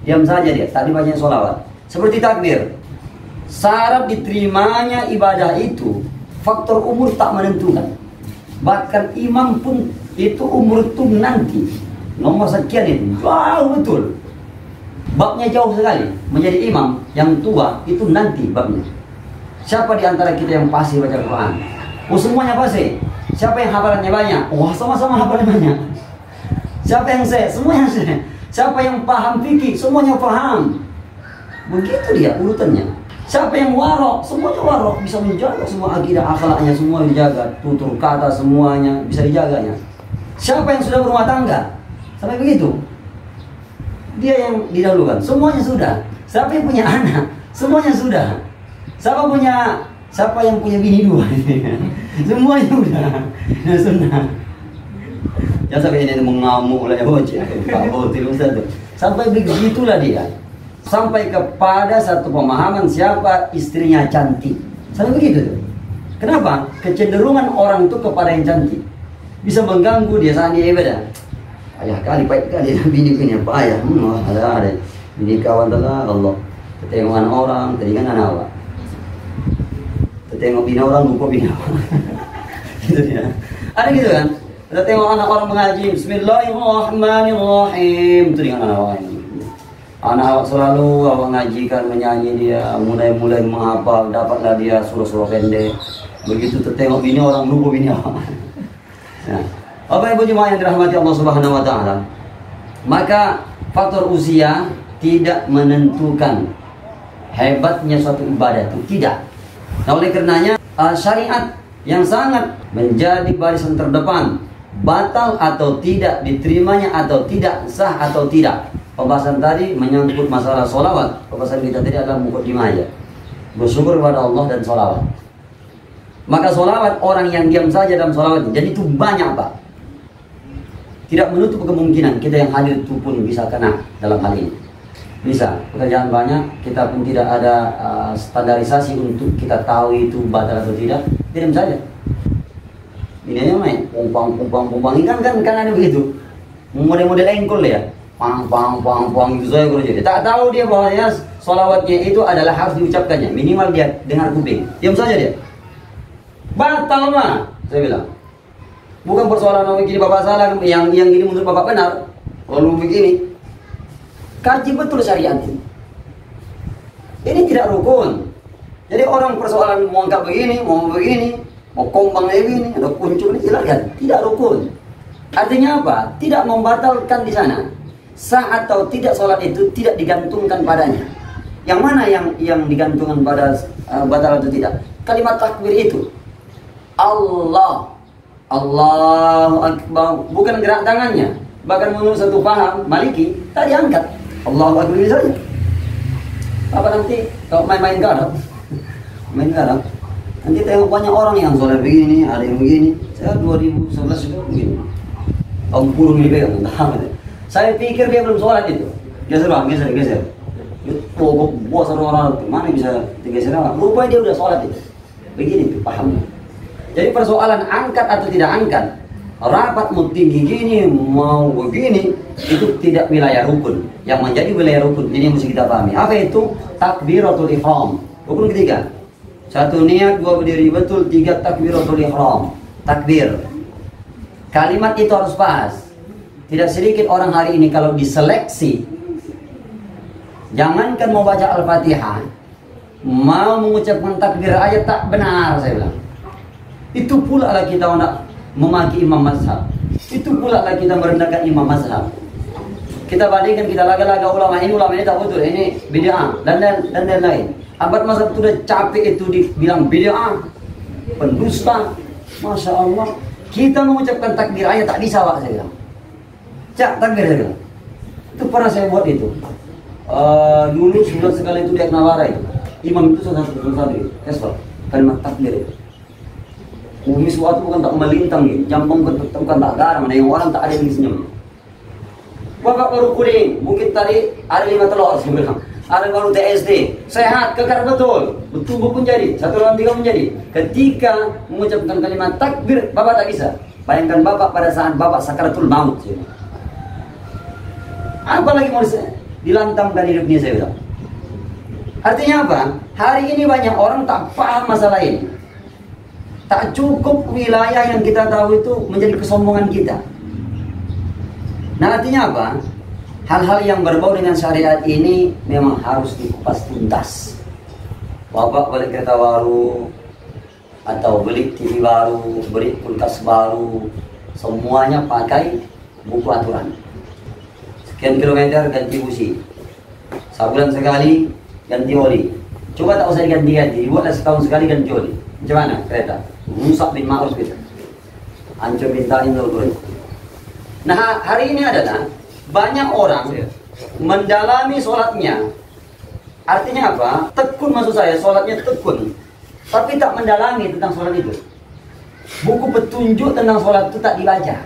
Diam saja dia, tak dibaca sholawat. Seperti takbir. Syarat diterimanya ibadah itu faktor umur tak menentukan. Bahkan imam pun itu umur itu nanti nomor sekian itu jauh betul. Babnya jauh sekali. Menjadi imam yang tua itu nanti babnya. Siapa di antara kita yang pasti baca Quran? Oh semuanya pasti. Siapa yang hafalannya banyak? Oh sama-sama hafalannya banyak. Siapa yang semuanya Siapa yang paham fikih? Semuanya paham. Begitu dia urutannya. Siapa yang warok? Semuanya warok, bisa menjaga semua akidah akhlaknya, semua dijaga, tutur kata semuanya bisa dijaganya. Siapa yang sudah berumah tangga? Sampai begitu. Dia yang didahulukan, semuanya sudah. Siapa yang punya anak? Semuanya sudah. Siapa punya Siapa yang punya bini 2? Semuanya udah sunnah. Jangan sampai ini mengamuk lah ya bocah. Pak Botil Ustaz tuh. Sampai begitulah dia. Sampai kepada satu pemahaman siapa istrinya cantik. Sampai begitu tuh. Kenapa? Kecenderungan orang itu kepada yang cantik. Bisa mengganggu dia saat dia ibadah. Ayah kali, baik kali bini apa ayah. Ada. Bini kawan telah Allah. Ketengokan orang, tadi kan anak awak. Tengok bina orang, lupa bina orang. Gitu ya. Ada gitu kan? Kita tengok anak orang mengaji, Bismillahirrahmanirrahim. Itu dengan anak awak. Anak awak selalu awak ngajikan, menyanyi dia, mulai menghafal, dapatlah dia surah-surah pendek. Begitu tertengok bini orang, lupa bini awak. Nah, Bapak Ibu jemaah yang dirahmati Allah Subhanahu wa taala. Maka faktor usia tidak menentukan hebatnya suatu ibadah itu, tidak. Nah, oleh karenanya syariat yang sangat menjadi barisan terdepan, batal atau tidak, diterimanya atau tidak, sah atau tidak. Pembahasan tadi menyangkut masalah sholawat. Pembahasan kita tadi adalah mukadimah aja. Bersyukur kepada Allah dan sholawat. Maka sholawat, orang yang diam saja dalam sholawat, jadi itu banyak Pak. Tidak menutup kemungkinan kita yang hadir itu pun bisa kena dalam hal ini. Bisa, pekerjaan banyak, kita pun tidak ada standarisasi untuk kita tahu itu batal atau tidak. Diam saja. Ini aja main, pumpang, ini kan ada begitu. Model-model engkol ya, pang itu saya kerja. Tak tahu dia bahwasanya sholawatnya itu adalah harus diucapkannya, minimal dia dengar kuping. Diam saja dia. Batal mah, saya bilang. Bukan persoalan begini bapak salah, yang ini menurut bapak benar. Lalu begini. Kaji betul syariat ini. Ini tidak rukun. Jadi orang persoalan mau angkat begini, mau kombang begini, atau kuncul ini silakan. Tidak rukun. Artinya apa? Tidak membatalkan di sana. Sah atau tidak sholat itu tidak digantungkan padanya. Yang mana yang digantungkan pada batal atau tidak? Kalimat takbir itu. Allahu Akbar. Bukan gerak tangannya. Bahkan menurut satu paham Maliki tak diangkat. Allahu Akbar saja. Apa nanti kalau main-main garap, nanti tengok banyak orang yang sholat begini, ada yang begini. Saya 2011 juga begini. Tahun puluh ini pegang, saya pikir dia belum sholat itu. Geser. Bos orang mana bisa digeser? Rupanya dia udah sholat itu. Begini tuh pahamnya. Jadi persoalan angkat atau tidak angkat, rapat mau tinggi gini, mau begini, itu tidak wilayah rukun. Yang menjadi wilayah rukun, ini yang mesti kita pahami. Apa itu? Takbiratul ihram. Rukun ketiga. 1 niat, 2 berdiri betul, 3 takbiratul ihram. Takbir. Kalimat itu harus pas. Tidak sedikit orang hari ini kalau diseleksi, jangankan mau baca Al-Fatihah, mau mengucapkan takbir aja tak benar, saya bilang. Itu pula lah kita nak memaki imam mazhab. Itu pula lah kita merendahkan imam mazhab. Kita bandingkan, kita laga-laga ulama ini tak betul, ini bid'ah dan lain. Abad mazhab itu udah capek itu dibilang bid'ah, pendusta. Masya Allah, kita mengucapkan takbir aja tak bisa Pak, saya bilang. Cak takbir saya bilang. Itu pernah saya buat itu. Dulu sebulan sekali itu dia Nawara itu. Imam itu satu kesel kalimat takbir itu. Kumis waktu bukan tak melintang nih, jambang bukan tak garam, ada yang orang tak ada yang senyum. Bapak baru kuning, mungkin tadi ada 5 telur, saya bilang. Ada baru TSD, sehat, kekar betul, tubuh pun jadi, 1/3 pun jadi. Ketika mengucapkan kalimat takbir, bapak tak bisa. Bayangkan bapak pada saat bapak sakaratul maut. Apa lagi mau dilantangkan hidupnya, saya bilang. Artinya apa? Hari ini banyak orang tak paham masalah ini. Tak cukup wilayah yang kita tahu itu menjadi kesombongan kita. Nah, artinya apa? Hal-hal yang berbau dengan syariat ini memang harus dikupas tuntas. Bapak beli kereta baru, atau beli TV baru, beli kulkas baru, semuanya pakai buku aturan. Sekian kilometer ganti busi, sebulan sekali ganti oli. Coba tak usah diganti-ganti, dibuatlah setahun sekali ganti oli. Macam mana kereta? Rusak bin ma'ruf gitu. Hancur bintain dulu. Nah, hari ini adalah banyak orang mendalami sholatnya. Artinya apa? Tekun, maksud saya sholatnya tekun. tapi tak mendalami tentang sholat itu. Buku petunjuk tentang sholat itu tak dibaca.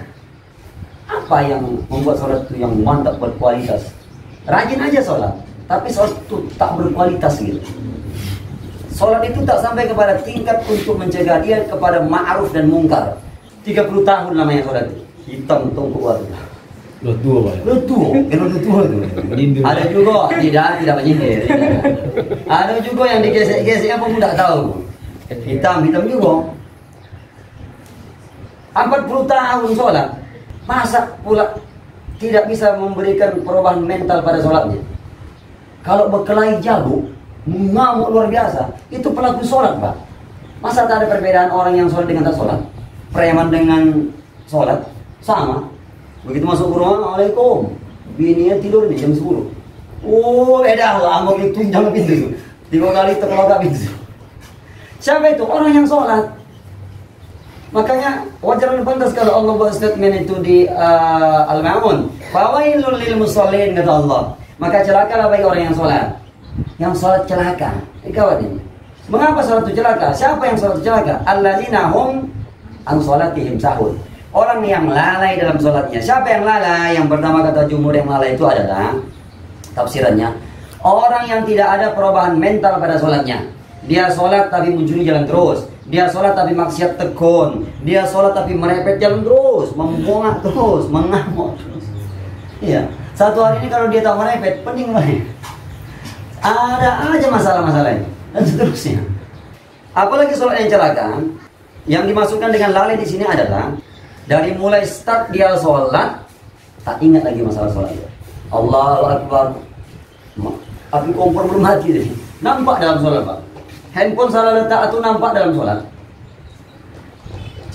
Apa yang membuat sholat itu yang mantap berkualitas? Rajin aja sholat, tapi sholat itu tak berkualitas gitu. Sholat itu tak sampai kepada tingkat untuk mencegah dia kepada ma'ruf dan mungkar. 30 tahun namanya sholat itu. Hitam tunggu waktu. Lo tua, Pak. Lu tua itu. Ada juga tidak menyindir. Ada juga yang digesek-gesek apa pun tak tahu. Hitam juga. 40 tahun sholat, masa pula tidak bisa memberikan perubahan mental pada sholatnya. Kalau berkelahi jago, ngamuk luar biasa, itu pelaku sholat, Pak. Masa tak ada perbedaan orang yang sholat dengan tak sholat? Preman dengan sholat sama. Begitu masuk ke rumah, Assalamualaikum, bininya tidur nih jam 10. Oh, beda lah, mau tunjang pintu. 3 kali terkeloka pintu. Siapa itu? Orang yang sholat. Makanya wajar dan pantas kalau Allah buat statement itu di Al-Ma'un. Fawailul lil musallin, kata Allah. Maka celakalah bagi orang yang sholat. Yang sholat celaka. Kawan ini. Mengapa sholat itu celaka? Siapa yang sholat itu celaka? Alladzina hum an sholatihim sahun. Orang yang lalai dalam sholatnya. Siapa yang lalai? Yang pertama kata jumhur yang lalai itu adalah tafsirannya, orang yang tidak ada perubahan mental pada sholatnya. Dia sholat tapi mencuri jalan terus. Dia sholat tapi maksiat tekun. Dia sholat tapi merepet jalan terus, membongak terus, mengamuk terus. Iya. Satu hari ini kalau dia tak merepet, pening lagi. Ada aja masalah-masalahnya dan seterusnya. Apalagi sholat yang celaka. Yang dimasukkan dengan lalai di sini adalah dari mulai start dia sholat, tak ingat lagi masalah sholat. Allahu Akbar. Api kompor belum mati deh. Nampak dalam sholat, Pak. Handphone salah letak atau nampak dalam sholat.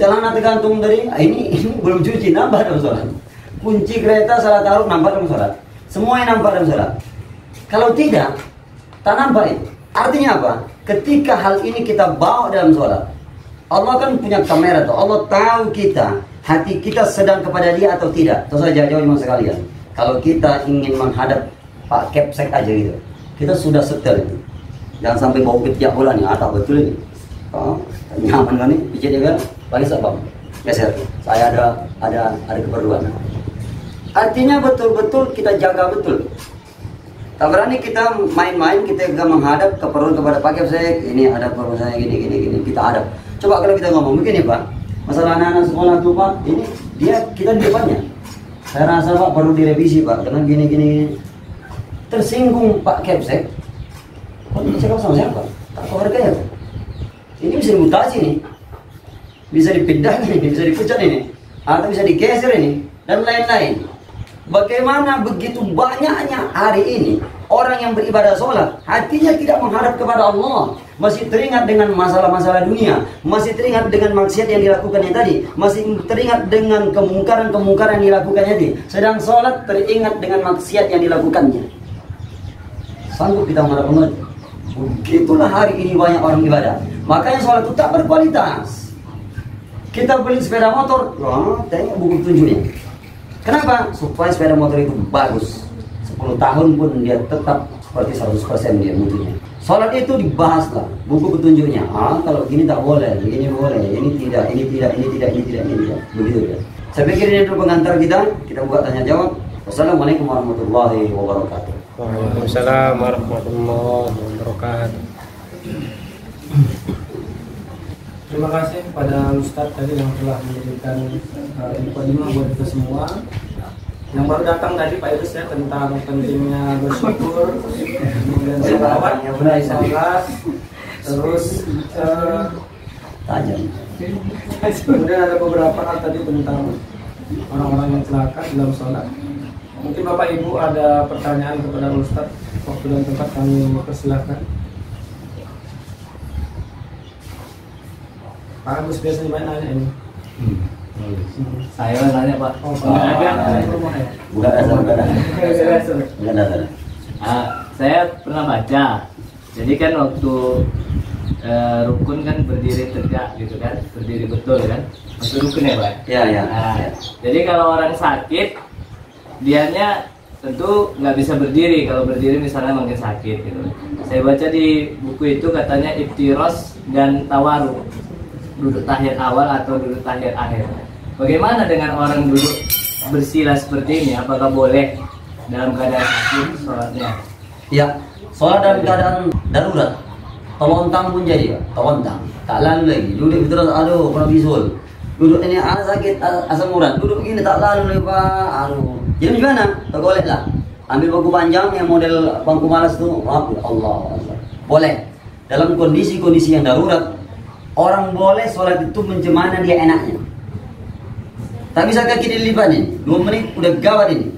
Celana tergantung dari ini belum cuci, nampak dalam sholat. Kunci kereta salah taruh, nampak dalam sholat. Semuanya nampak dalam sholat. Kalau tidak, tak nampak itu. Artinya apa? Ketika hal ini kita bawa dalam sholat, Allah kan punya kamera tuh. Allah tahu kita, hati kita sedang kepada dia atau tidak. Terus saja jauh sekalian. Kalau kita ingin menghadap Pak Kepsek aja gitu, kita sudah setel itu. Jangan sampai bau ketiak bola nih, tak betul ini. Oh, nyaman kan nih, pijat dia kan, lagi sebab geser. Saya ada keperluan. Artinya betul-betul kita jaga betul. Tak berani kita main-main, kita juga menghadap keperluan kepada Pak Kepsek. Ini ada perlu saya gini, kita hadap. Coba kalau kita ngomong begini, Pak, masalah anak-anak sekolah tuh, Pak, ini kita di depannya. Saya rasa, Pak, perlu direvisi, Pak, karena gini. Tersinggung Pak Kepsek. Kok cakap sama siapa? Tak tahu harganya, Pak. Ini bisa dimutasi nih, bisa dipindah ini, bisa dipecat ini, atau bisa digeser ini, dan lain-lain. Bagaimana begitu banyaknya hari ini orang yang beribadah sholat, hatinya tidak menghadap kepada Allah, masih teringat dengan masalah-masalah dunia, masih teringat dengan maksiat yang dilakukannya tadi, masih teringat dengan kemungkaran-kemungkaran yang dilakukannya tadi. Sedang sholat teringat dengan maksiat yang dilakukannya. Sanggup kita menghadap Allah? Begitulah hari ini banyak orang ibadah. Makanya sholat itu tak berkualitas. Kita beli sepeda motor, tengok buku petunjuknya. Kenapa? Supaya sepeda motor itu bagus. 10 tahun pun dia tetap seperti 100% dia mutunya. Sholat itu dibahaslah buku petunjuknya. Kalau gini tak boleh, begini boleh, ini tidak. Begitu ya. Saya pikir ini dulu pengantar kita buka tanya jawab. Wassalamualaikum warahmatullahi wabarakatuh. Waalaikumsalam warahmatullahi wabarakatuh. Terima kasih kepada Ustadz tadi yang telah memberikan info buat kita semua. Yang baru datang tadi Pak Idris ya, tentang pentingnya bersyukur, kemudian selawat, sholat, terus Tajam. kemudian ada beberapa hal tadi tentang orang-orang yang celaka dalam sholat. Mungkin Bapak Ibu ada pertanyaan kepada Ustadz, waktu dan tempat kami persilahkan. Pak Agus biasanya banyak nanya ini. Saya nanya, Pak. Bukan ada. Saya pernah baca. Jadi kan waktu rukun kan berdiri tegak gitu kan, berdiri betul kan. Maksud rukun ya, Pak? Ya. Jadi kalau orang sakit, dianya tentu nggak bisa berdiri. Kalau berdiri misalnya makin sakit gitu. Saya baca di buku itu katanya iftiros dan tawaruk, duduk tahiyat awal atau duduk tahiyat akhir. Bagaimana dengan orang duduk bersila seperti ini? Apakah boleh dalam keadaan sakit sholatnya? Ya, sholat dalam keadaan darurat. Tolontang pun jadi, Pak. Tolontang. Tak lalu lagi. Duduk terus, aduh, kena bisul. Duduk ini sakit, asam urat. Duduk begini tak lalu lagi, Pak. Aduh. Jadi gimana? Tergolek lah. Ambil bangku panjang yang model bangku malas itu, maaf, Allah. Boleh. Dalam kondisi-kondisi yang darurat, orang boleh sholat itu mencemana dia enaknya. Tak bisa kaki dilipat ini. 2 menit udah gawat ini.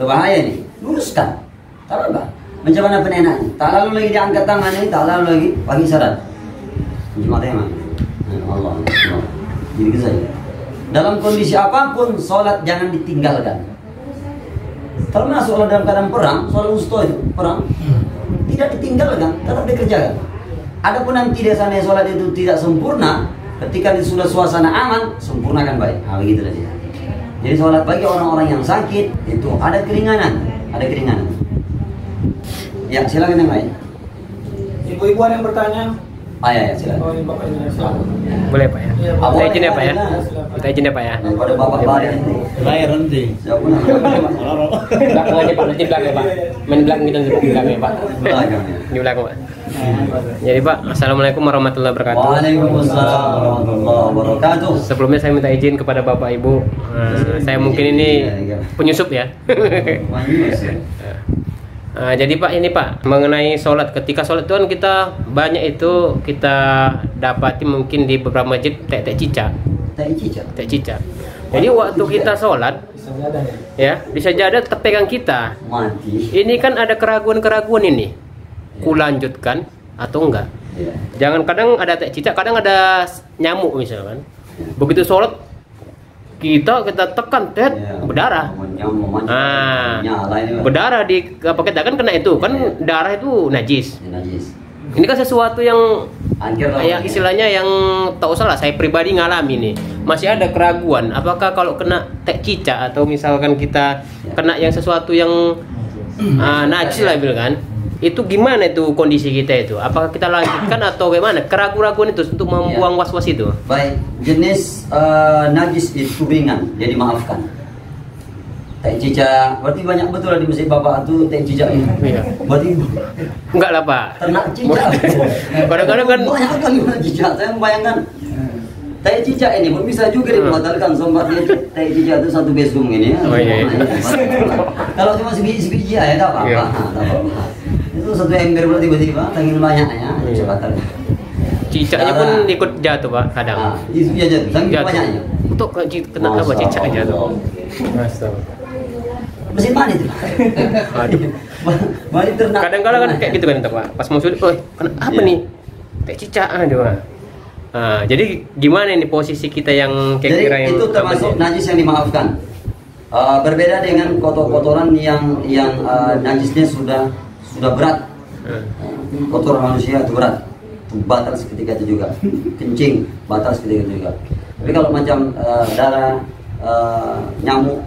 Udah bahaya ini. Luruskan. Tak apa. Mencemana penenaknya. Tak lalu lagi diangkat tangan ini, tak lalu lagi pagi syarat. Jemaatnya mana? Allah. Jadi saja. Dalam kondisi apapun sholat jangan ditinggalkan. Termasuk dalam keadaan perang, sholat wusta itu perang tidak ditinggalkan, tetap dikerjakan. Adapun nanti dia sana sholat itu tidak sempurna, ketika sudah suasana aman, sempurnakan baik. Nah, begitu saja. Jadi sholat bagi orang-orang yang sakit itu ada keringanan, ada keringanan. Ya, silakan yang lain. Ibu-ibu ada yang bertanya? Ya, silakan. Oh, ini Bapak ini silakan. Boleh Pak ya? Iya, Kita izin ya Pak ya? Silakan. Kita izin ya Pak ya? Daripada bapak balik nanti. Lahir nanti. Siapa namanya? Belakang aja Pak, nanti belakang ya Pak. Main belakang kita di belakang ya Pak. Belakang ya. Di belakang Pak. Jadi Pak, Assalamualaikum warahmatullahi wabarakatuh. Waalaikumsalam warahmatullahi wabarakatuh. Sebelumnya saya minta izin kepada Bapak Ibu. Saya mungkin ini penyusup ya. Jadi Pak, ini Pak, mengenai sholat. Ketika sholat itu kan kita banyak itu kita dapati mungkin di beberapa masjid tek cica. Tek cica. Jadi waktu kita sholat, Bisa jadah ya ya? bisa jadi terpegang kita. Mati. Ini kan ada keraguan-keraguan ini. Ku lanjutkan atau enggak? Ya. Jangan, kadang ada tek cica, kadang ada nyamuk misalkan. Begitu sholat kita tekan berdarah. Berdarah di apa kita kan kena itu kan darah itu najis. Ini kan sesuatu yang kayak istilahnya yang tak usah lah, saya pribadi ngalami nih. Masih ada keraguan apakah kalau kena tek cica atau misalkan kita kena yang sesuatu yang najis lah kan. Itu gimana itu kondisi kita itu? Apakah kita lanjutkan atau bagaimana? Keraguan-keraguan itu untuk membuang was-was itu. Baik, jenis najis itu ringan, jadi maafkan. Tek cica, berarti banyak betul di masjid Bapak itu tek cica ini. Iya. Berarti Enggak lah Pak. ternak cica. Kadang-kadang kan banyak sekali cica. Saya membayangkan tek cica ini pun bisa juga dibatalkan. Sobat dia tek cica itu satu besung ini ya. Oh, iya. Kalau cuma sebiji ya tak apa-apa. Iya. Tak apa-apa. Itu satu ember berarti tiba-tiba saking banyaknya Iya. batal. Cicaknya pun ikut jatuh Pak kadang. Itu dia jatuh, saking banyaknya. Untuk kena apa cicak jatuh. Mesin mana itu? Aduh. Mari ternak. Kadang-kadang kan kayak gitu kan Pak. Pas mau sujud, kena apa Iya. nih? Tek cicak aduh. Jadi gimana ini posisi kita yang Jadi kira-kira yang itu termasuk najis yang dimaafkan. Berbeda dengan kotoran yang najisnya sudah berat. Kotoran manusia itu berat, itu batal seketika itu juga. Kencing batal seketika itu juga. Tapi kalau macam darah, nyamuk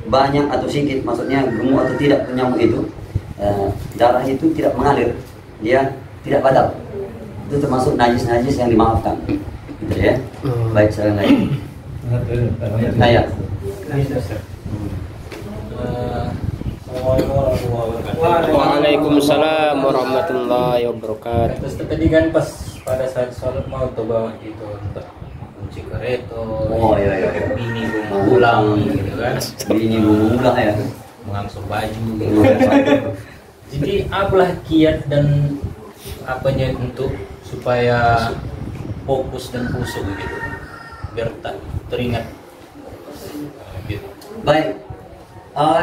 banyak atau sedikit, maksudnya gemuk atau tidak nyamuk itu, darah itu tidak mengalir, dia tidak batal. Itu termasuk najis-najis yang dimaafkan. Gitu ya. Baik, saya lain. Saya. Waalaikumsalam warahmatullahi wabarakatuh. Terus tadi kan pas pada saat sholat mau tuh bawa gitu untuk kunci kereta, Iya. bini mau pulang gitu kan, Ini bunga ya. mengangsur baju gitu. Jadi apalah kiat dan apanya untuk supaya fokus dan khusyuk gitu, biar tak teringat gitu. Baik,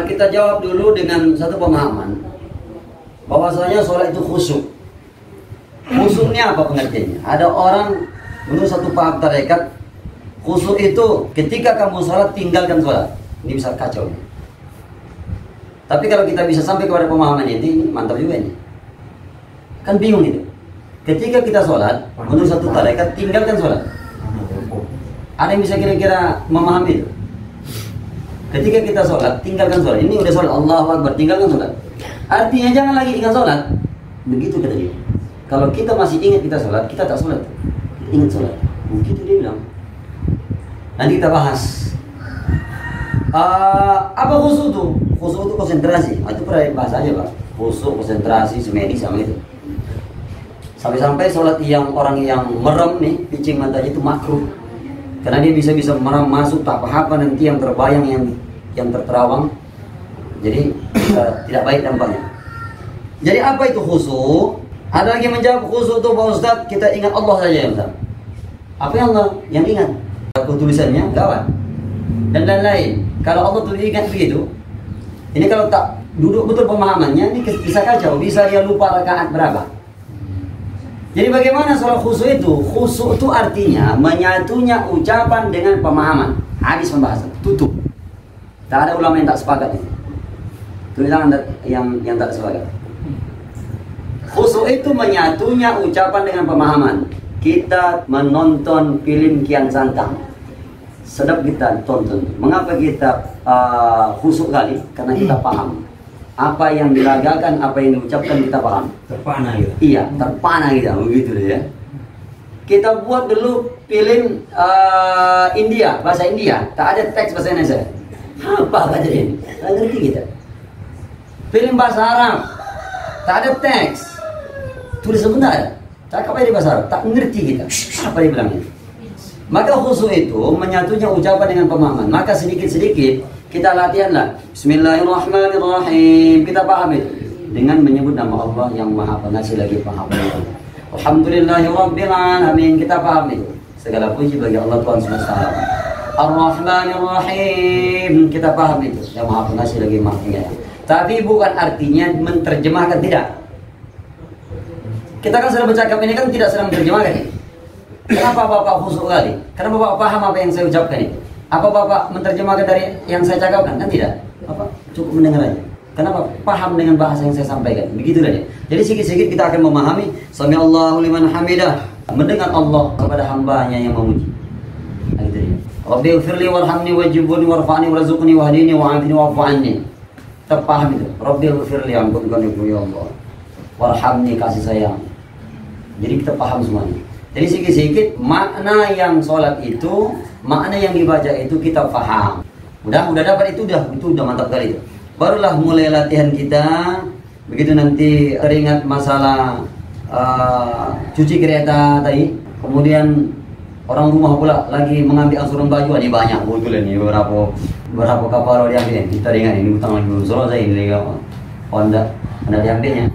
kita jawab dulu dengan satu pemahaman bahwasanya sholat itu khusyuk. Khusyuknya apa pengertiannya? Ada orang menurut satu paham tarekat, khusyuk itu ketika kamu sholat tinggalkan sholat. Ini bisa kacau. Tapi kalau kita bisa sampai kepada pemahaman ini, mantap juga ini. Kan bingung itu. Ketika kita sholat, menurut satu tarekat tinggalkan sholat. Ada yang bisa kira-kira memahami itu? Ketika kita sholat, tinggalkan sholat. Ini udah sholat, Allahu Akbar, tinggalkan sholat. Artinya jangan lagi ingat sholat. Begitu kata dia. Kalau kita masih ingat kita sholat, kita tak sholat. Ingat sholat. Begitu dia bilang. Nanti kita bahas. Apa khusyuk itu? Khusyuk itu konsentrasi. Itu pernah bahas aja Pak. Khusyuk, konsentrasi, semedi sama itu. Sampai-sampai sholat yang orang yang merem nih, picing matanya itu makruh. Karena dia bisa merem masuk tak apa nanti yang terbayang yang terterawang. Jadi tidak baik dampaknya. Jadi apa itu khusyuk? Ada lagi menjawab khusyuk itu Pak Ustaz, kita ingat Allah saja ya Ustaz. Apa yang Allah yang ingat? Aku tulisannya gawat. Dan lain-lain. Kalau Allah tulis ingat begitu, ini kalau tak duduk betul pemahamannya, ini bisa kacau, bisa dia lupa rakaat berapa. Jadi bagaimana sholat khusyuk itu? Khusyuk itu artinya menyatunya ucapan dengan pemahaman. Habis pembahasan, tutup. Tak ada ulama yang tak sepakat itu. Tulisan yang tak sepakat. Khusyuk itu menyatunya ucapan dengan pemahaman. Kita menonton film Kian Santang. Sedap kita tonton. Mengapa kita khusyuk kali? Karena kita paham. Apa yang dilagakan, apa yang diucapkan kita paham. Terpana gitu. Iya, terpana kita, begitu deh ya. Kita buat dulu film India, bahasa India, tak ada teks bahasa Indonesia. Apa kata dia? Tak ngerti kita. Film bahasa Arab, tak ada teks, tulis sebentar. Cakap aja di bahasa Arab, tak ngerti kita. Apa dia bilangnya? Maka khusyuk itu menyatunya ucapan dengan pemahaman. Maka sedikit-sedikit kita latihanlah. Bismillahirrahmanirrahim. Kita paham itu dengan menyebut nama Allah yang Maha Pengasih lagi Maha Penyayang. Alhamdulillahirabbil alamin. Kita paham itu. Segala puji bagi Allah Tuhan semesta alam. Ar-Rahmanir-Rahim. Kita paham itu. Yang Maha Pengasih lagi Maha Penyayang. Tapi bukan artinya menerjemahkan, tidak. Kita kan sedang bercakap ini kan tidak sedang menerjemahkan ini. Kenapa Bapak khusyuk kali? Karena Bapak paham apa yang saya ucapkan ini. Apa Bapak menerjemahkan dari yang saya cakapkan? Kan tidak. Bapak cukup mendengar aja. Kenapa? Paham dengan bahasa yang saya sampaikan. Begitulah dia. Jadi sedikit-sedikit kita akan memahami. Sami'allahu liman hamidah. Mendengar Allah kepada hambanya yang memuji. Nah, gitu dia. Rabbi ighfirli warhamni wajibuni warfa'ni warzuqni wahdini wa'afini wa'fu anni. Kita paham itu. Rabbi ighfirli, ampunkan ibu ya Allah. Warhamni, kasih sayang. Jadi kita paham semuanya. Jadi sedikit-sedikit makna yang sholat itu, makna yang dibaca itu kita paham. Udah dapat itu udah mantap kali itu. Barulah mulai latihan kita. Begitu nanti teringat masalah cuci kereta tadi. Kemudian orang rumah pula lagi mengambil angsuran baju. Ini banyak betul ini berapa kapal diambil. Kita ingat ini utang lagi belum saya ini Honda diambilnya.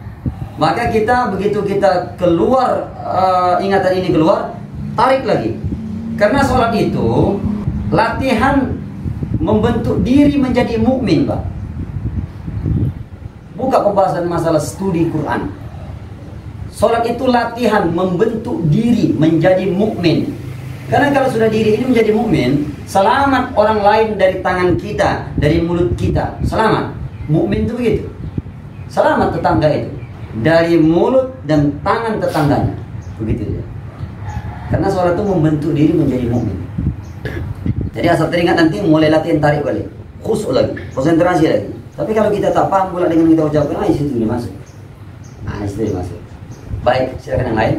Maka kita begitu kita keluar ingatan ini keluar, tarik lagi. Karena sholat itu latihan membentuk diri menjadi mukmin, Pak. Buka pembahasan masalah studi Quran. Sholat itu latihan membentuk diri menjadi mukmin. Karena kalau sudah diri ini menjadi mukmin, selamat orang lain dari tangan kita, dari mulut kita. Selamat. Mukmin itu begitu. Selamat tetangga itu dari mulut dan tangan tetangganya. Begitu ya. Karena sholat itu membentuk diri menjadi mukmin. Jadi asal teringat nanti mulai latihan tarik balik, khusyuk lagi, konsentrasi lagi. Tapi kalau kita tak paham pula dengan kita ucapkan, situ dia masuk. Situ dia masuk. Baik, silakan yang lain.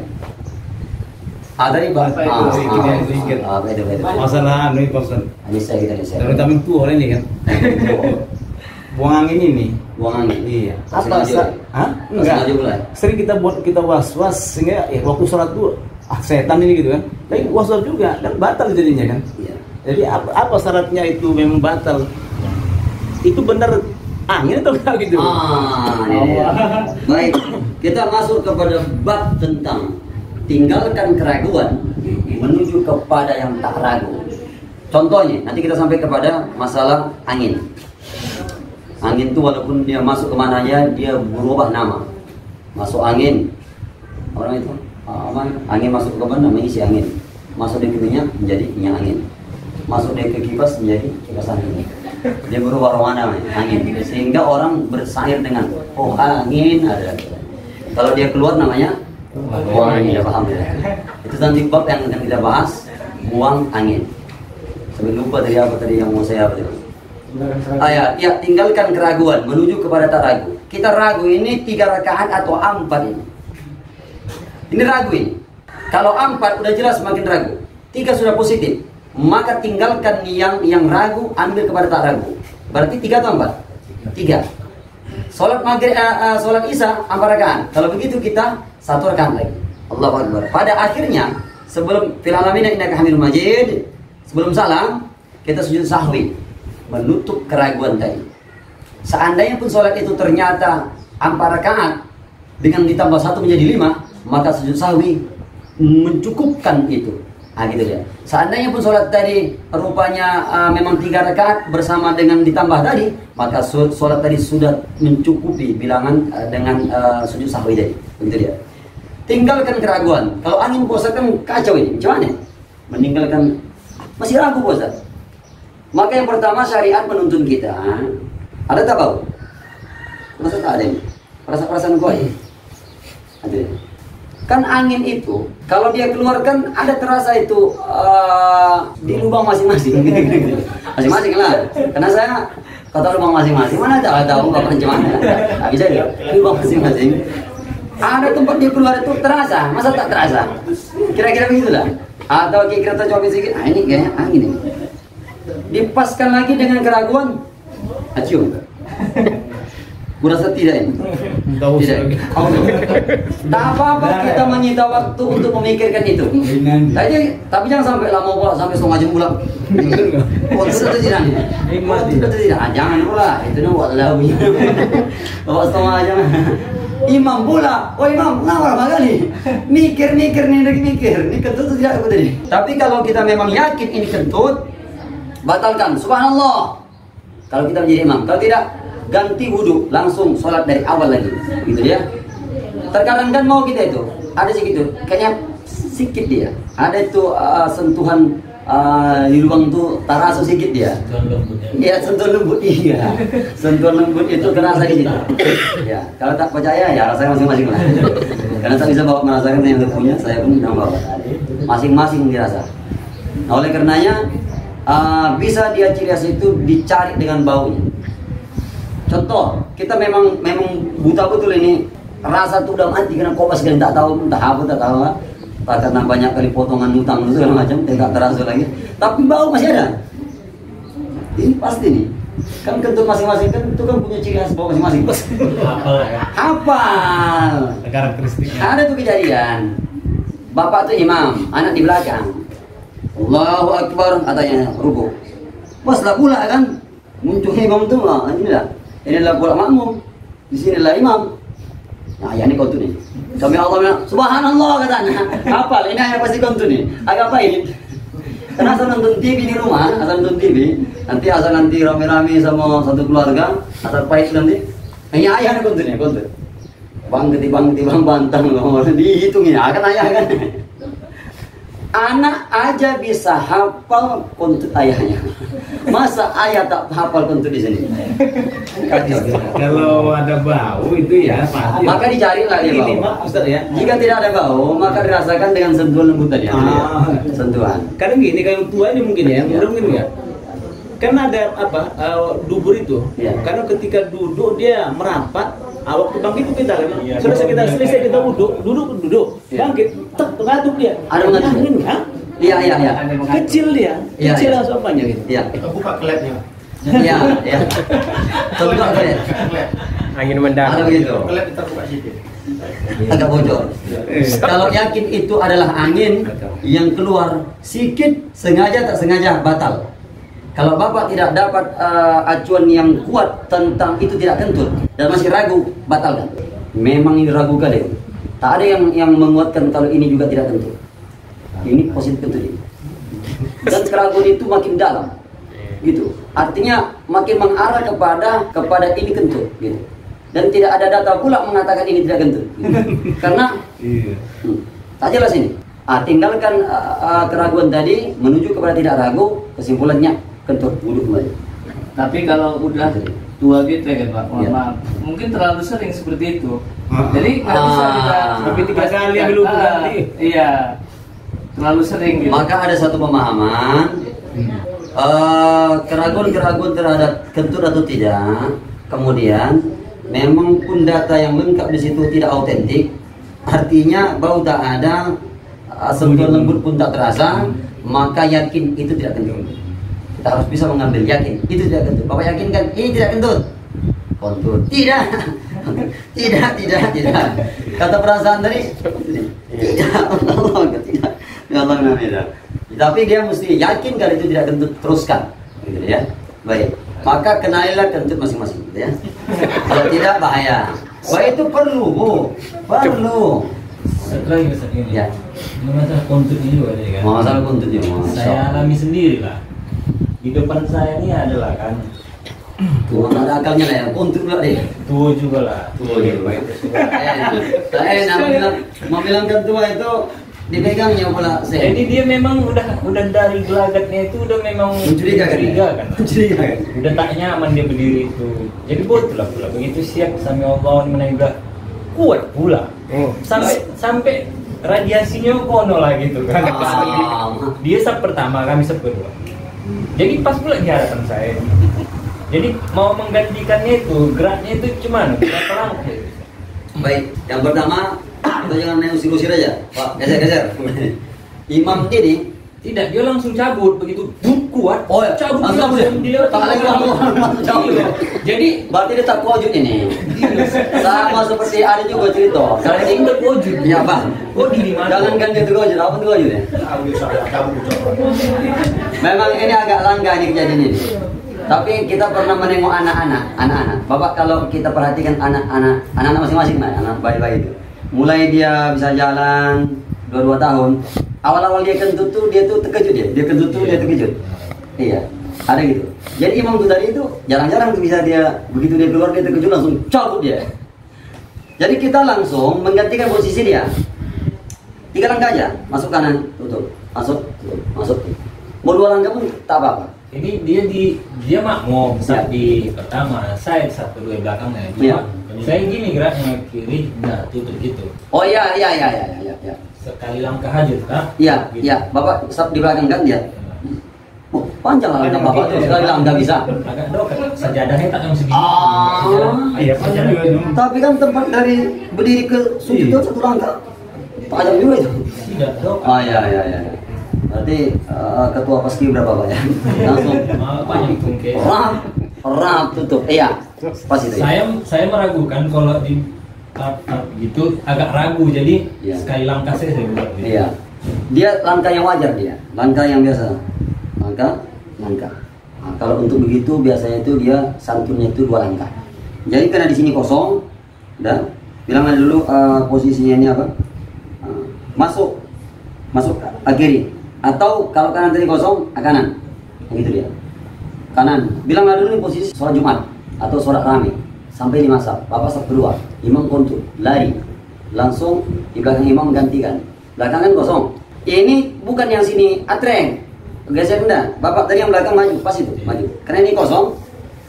Tadi Pak. Masalah anu Pak. Ini saya. Terutama itu orang ini kan. Buang angin ini. Buang angin. Iya. Apa? Enggak. Sering kita was-was sehingga waktu sholat tuh setan ini gitu kan. Tapi was-was juga kan batal jadinya kan. Iya. Jadi apa syaratnya itu memang batal? Itu benar angin atau enggak gitu? Baik, kita masuk kepada bab tentang tinggalkan keraguan menuju kepada yang tak ragu. Contohnya, nanti kita sampai kepada masalah angin. Angin itu walaupun dia masuk kemana aja, dia berubah nama. Masuk angin, orang itu angin masuk ke mana mengisi angin. Masuk di minyak menjadi minyak angin. Masuk dia ke kipas menjadi kipas angin. Dia berubah warna angin. Sehingga orang bersair dengan angin ada. Kalau dia keluar namanya buang angin. Ya, paham ya? Itu nanti bab yang akan kita bahas, buang angin. Sampai lupa tadi apa tadi yang mau saya apa tadi. Ya, tinggalkan keraguan menuju kepada tak ragu. Kita ragu ini 3 rakaat atau 4 ini. Ini ragu ini. Kalau 4 udah jelas makin ragu. 3 sudah positif. Maka tinggalkan yang ragu, ambil kepada tak ragu. Berarti 3 atau 4? 3. Sholat maghrib, sholat isya 4 rakaat. Kalau begitu kita 1 rakaat lagi. Allahu Akbar. Pada akhirnya sebelum fil alamin innaka hamidum majid, sebelum salam kita sujud sahwi menutup keraguan tadi. Seandainya pun sholat itu ternyata 4 rakaat dengan ditambah 1 menjadi 5, maka sujud sahwi mencukupkan itu. Gitu ya. Seandainya pun sholat tadi rupanya memang 3 rakaat bersama dengan ditambah tadi, maka sholat tadi sudah mencukupi bilangan dengan sujud sahwi tadi. Begitu dia. Tinggalkan keraguan. Kalau angin puasa kan kacau ini. Macam mana? Meninggalkan, masih ragu puasa. Maka yang pertama syariat menuntun kita. Ada tak bau? Masa tak ada ini? Perasaan kau ini? Ada. Kan angin itu kalau dia keluarkan ada terasa itu di lubang masing-masing. Masing-masing lah. Karena saya kata lubang masing-masing mana tahu nggak pernah mana. Nggak bisa ya. Lubang masing-masing. Ada tempat dia keluar itu terasa, masa tak terasa? Kira-kira begitulah. Atau kira-kira coba sedikit. Ini kayaknya angin ini. Dipaskan lagi dengan keraguan. Acium. Kurasa tidak ini. Tidak. Tak apa-apa kita menyita waktu untuk memikirkan itu. Tapi jangan sampai lama pula, sampai setengah jam pula. Oh, sudah tidak nih. Sudah tidak. Jangan pula. Itu nih buat lagu. Bawa setengah jam. Imam pula. Oh imam, ngawal makanya. Mikir nih lagi mikir. Ini kentut tidak aku tadi. Tapi kalau kita memang yakin ini kentut, batalkan. Subhanallah. Kalau kita menjadi imam. Kalau tidak, ganti wudhu, langsung sholat dari awal lagi, gitu ya. Terkadang kan mau kita itu, ada segitu, kayaknya sikit dia, ada itu sentuhan di lubang itu terasa sedikit dia. Iya, sentuhan lembut, iya. Sentuhan lembut itu terasa di situ. Ya, kalau tak percaya ya rasanya masing-masing lah. Karena saya bisa bawa merasakan yang punya, saya pun tidak bawa. Masing-masing dirasa. Nah, oleh karenanya bisa dia ciri khas itu dicari dengan baunya. Contoh, kita memang buta betul ini, rasa tuh udah mati karena kopas kan tak tahu, entah apa tak tahu, karena banyak kali potongan utang itu segala macam, tidak terasa lagi. Tapi bau masih ada. Ini pasti nih. Kan kentut masing-masing kan itu kan punya ciri khas bau masing-masing. Hafal. Karakteristiknya. Ada tuh kejadian. Bapak tuh imam, anak di belakang. Allahu Akbar katanya rubuh. Pas lah pula kan muncul imam tuh inilah pula makmum, di sinilah imam. Nah, ya ini kau tuh nih. Sampai Allah bilang, Subhanallah katanya. Hafal, ini hanya pasti kau tuh nih. Agak pahit. Karena asal nonton TV di rumah, asal nonton TV, nanti rame-rame sama satu keluarga, asal pahit nanti. Ini ayah kau tuh nih, kau tuh. Bang bantang loh, dihitungin, akan ayah kan. Anak aja bisa hafal kentut ayahnya. Masa ayah tak hafal kentut di sini? Kalau ada bau itu ya pasti. Maka dicari lah dia bau. Ustaz ya. Jika tidak ada bau, maka dirasakan dengan sentuhan lembut tadi. Sentuhan. Kadang gini, kalau tua ini mungkin ya, mungkin ya. Karena ada dubur itu. Ya. Karena ketika duduk dia merapat. Waktu bangkit itu kita kan, selesai kita duduk, bangkit, mengatuk dia. Ada mengatuk. Angin kan? Iya. Kecil dia, kecil langsung apanya gitu. Iya. Buka klepnya. Iya. Terbuka klep. Angin mendarat. Ada begitu. Klep kita buka sedikit. Agak bocor. Kalau yakin itu adalah angin yang keluar sedikit, sengaja tak sengaja batal. Kalau Bapak tidak dapat acuan yang kuat tentang itu tidak kentut dan masih ragu, batalkan. Memang ini ragu kali. Tak ada yang menguatkan kalau ini juga tidak kentut. Ini positif kentut ini. Dan keraguan itu makin dalam. Gitu. Artinya makin mengarah kepada ini kentut gitu. Dan tidak ada data pula mengatakan ini tidak kentut. Gitu. Karena tak jelas ini. Tinggalkan keraguan tadi menuju kepada tidak ragu, kesimpulannya kentut wudhu kembali. Tapi kalau udah tua gitu ya kan Pak, maaf, mungkin terlalu sering seperti itu. Jadi nggak bisa kita tapi 3 kali belum ganti. Iya, terlalu sering gitu. Maka ada satu pemahaman keraguan-keraguan terhadap kentut atau tidak, kemudian memang pun data yang lengkap di situ tidak autentik, artinya bau tak ada, sentuhan lembut pun tak terasa, maka yakin itu tidak kentut. Kita harus bisa mengambil yakin itu tidak kentut. Bapak yakin kan ini tidak kentut? Kentut. Tidak. Tidak. Kata perasaan tadi tidak. Tidak. Allah. Tapi dia mesti yakin kalau itu tidak kentut, teruskan, gitu ya. Baik. Maka kenalilah kentut masing-masing, gitu ya. Kalau tidak bahaya. Wah itu perlu, Bu. Perlu. Setelah ini, Ya. masalah kentut ini juga kan. Masalah kentut ya, Saya alami sendiri lah. Di depan saya ini adalah kan. Tuh, ada akalnya lah ya. Kentut juga deh. Tua juga lah. Tua juga. Saya mau bilang ketua itu dipegangnya pula saya. Jadi dia memang udah dari gelagatnya itu udah memang Mencurigakan. Udah tak nyaman dia berdiri itu. Jadi betul lah pula begitu siap sami Allah menaibah kuat pula. Sampai radiasinya kono lah gitu kan. Dia sab pertama, kami sab kedua. Jadi pas pula di hadapan saya. Jadi mau menggantikannya itu geraknya itu cuman berapa lama? Baik, yang pertama kita jangan main usir-usir aja, Pak. Geser. Imam ini Tidak, dia langsung cabut begitu kuat. Oh ya, cabut langsung dia tak lagi cabut. Jadi Berarti dia tak wujud ini. Sama seperti ada juga cerita. saya Kalau ingat wujud. ya Pak. Oh di mana? Jangan kan dia terwujud, apa terwujud ya? Memang ini agak langka ini kejadian ini. Tapi kita pernah menengok anak-anak. Bapak kalau kita perhatikan anak-anak masing-masing, anak bayi-bayi itu. Mulai dia bisa jalan 2 tahun. Awal-awal dia kentut tuh dia tuh terkejut ya. Dia kentut tuh dia terkejut. Iya. Ada gitu. Jadi imam tuh tadi itu jarang-jarang tuh bisa dia begitu dia keluar dia terkejut langsung cabut dia. Jadi kita langsung menggantikan posisi dia. 3 langkah aja, masuk kanan, tutup, masuk. Mau 2 langkah pun tak apa-apa. Ini dia makmum saat di pertama, saya satu dua belakangnya. Iya. Saya gini geraknya kiri, nah tutup gitu. Oh iya. Sekali langkah aja, tak? Iya. Bapak stop di belakang kan dia. Oh, panjang lah langkah Bapak tuh sekali langkah bisa. Agak dekat, sajadahnya tak yang segini. Iya, panjang juga. Tapi kan tempat dari berdiri ke sujud itu 1 langkah. Panjang juga itu. Tidak dok. Iya. Berarti ketua paski berapa Pak ya? Langsung Banyak tungke. rap tutup. Iya. Pas itu. Saya meragukan kalau di gitu agak ragu jadi Iya. sekali langkah saya buat gitu. Iya. Dia langkah yang wajar dia. Langkah yang biasa. Langkah. Nah, kalau untuk begitu biasanya itu dia santunnya itu 2 langkah. Jadi karena di sini kosong, dan bilang aja dulu posisinya ini apa? Masuk ke kiri. Atau kalau kanan tadi kosong, kanan. Begitu dia. Kanan. Bilang aja dulu posisi sholat Jumat atau sholat rame. Sampai 5 saf. Bapak saf kedua. Imam kontur, lari. Langsung di belakang imam gantikan. Belakangan kosong. Ini bukan yang sini atreng. Geser enggak. Bapak tadi yang belakang maju, pas itu, maju. Karena ini kosong,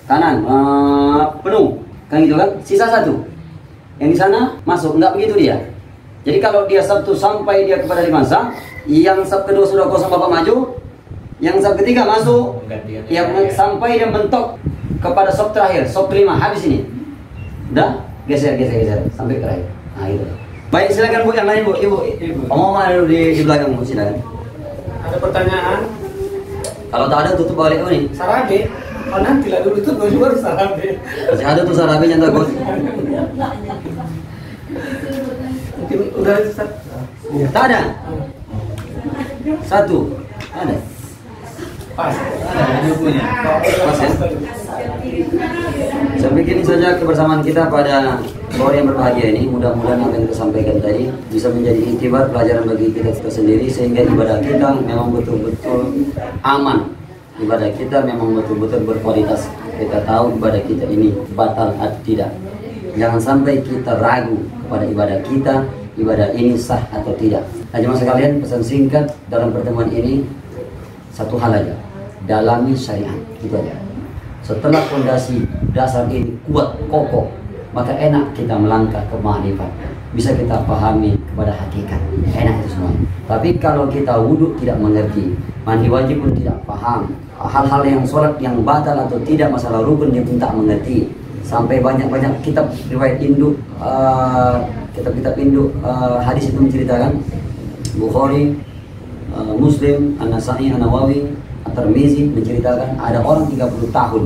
kanan penuh. Kan gitu kan? Sisa 1. Yang di sana masuk, enggak begitu dia. Jadi kalau dia Sabtu sampai dia kepada 5 saf, yang saf kedua sudah kosong Bapak maju, yang saf ketiga masuk, yang sampai dia mentok kepada saf terakhir, saf kelima habis ini. Udah, geser sampai ke terakhir. Nah itu. Baik, silakan Bu yang lain Bu, Ibu. Omong ada di belakang Bu, silakan. Ada pertanyaan? Kalau tak ada tutup balik nih. Sarabe? Oh nanti lah dulu itu baru sarabe. Masih ada tuh sarabe yang tak Mungkin udah itu Ustaz? Tak ada. 1 ada. Pas. Pas ya. Saya pikir ini saja kebersamaan kita pada sore yang berbahagia ini. Mudah-mudahan apa yang kita sampaikan tadi bisa menjadi iktibar pelajaran bagi kita sendiri sehingga ibadah kita memang betul-betul aman. Ibadah kita memang betul-betul berkualitas. Kita tahu ibadah kita ini batal atau tidak. Jangan sampai kita ragu kepada ibadah kita, ibadah ini sah atau tidak. Nah, jemaah sekalian, pesan singkat dalam pertemuan ini satu hal aja, dalami syariat, itu aja. Setelah fondasi dasar ini kuat, kokoh, maka enak kita melangkah ke ma'rifat. bisa kita pahami kepada hakikat, enak itu semua. Tapi kalau kita wudhu tidak mengerti, mandi wajib pun tidak paham, hal-hal yang sholat yang batal atau tidak, masalah rukun dia pun tak mengerti. Sampai banyak-banyak kitab riwayat induk, kitab-kitab induk hadis itu menceritakan, Bukhari, Muslim, An-Nasai, An-Nawawi, At-Tirmizi menceritakan ada orang 30 tahun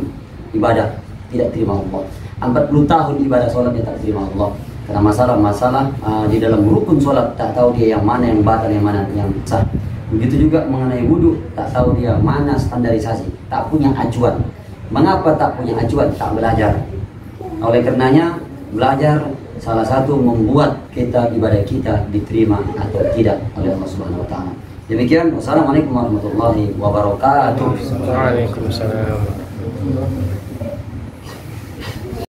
ibadah tidak terima Allah, 40 tahun ibadah sholatnya tak terima Allah. Karena masalah-masalah di dalam rukun sholat tak tahu dia yang mana yang batal, yang mana yang sah. Begitu juga mengenai wudhu, tak tahu dia mana standarisasi, tak punya acuan. Mengapa tak punya acuan? Tak belajar. Oleh karenanya belajar salah satu membuat kita ibadah kita diterima atau tidak oleh Allah Subhanahu Wa Taala. Demikian, wassalamualaikum warahmatullahi wabarakatuh. Waalaikumsalam.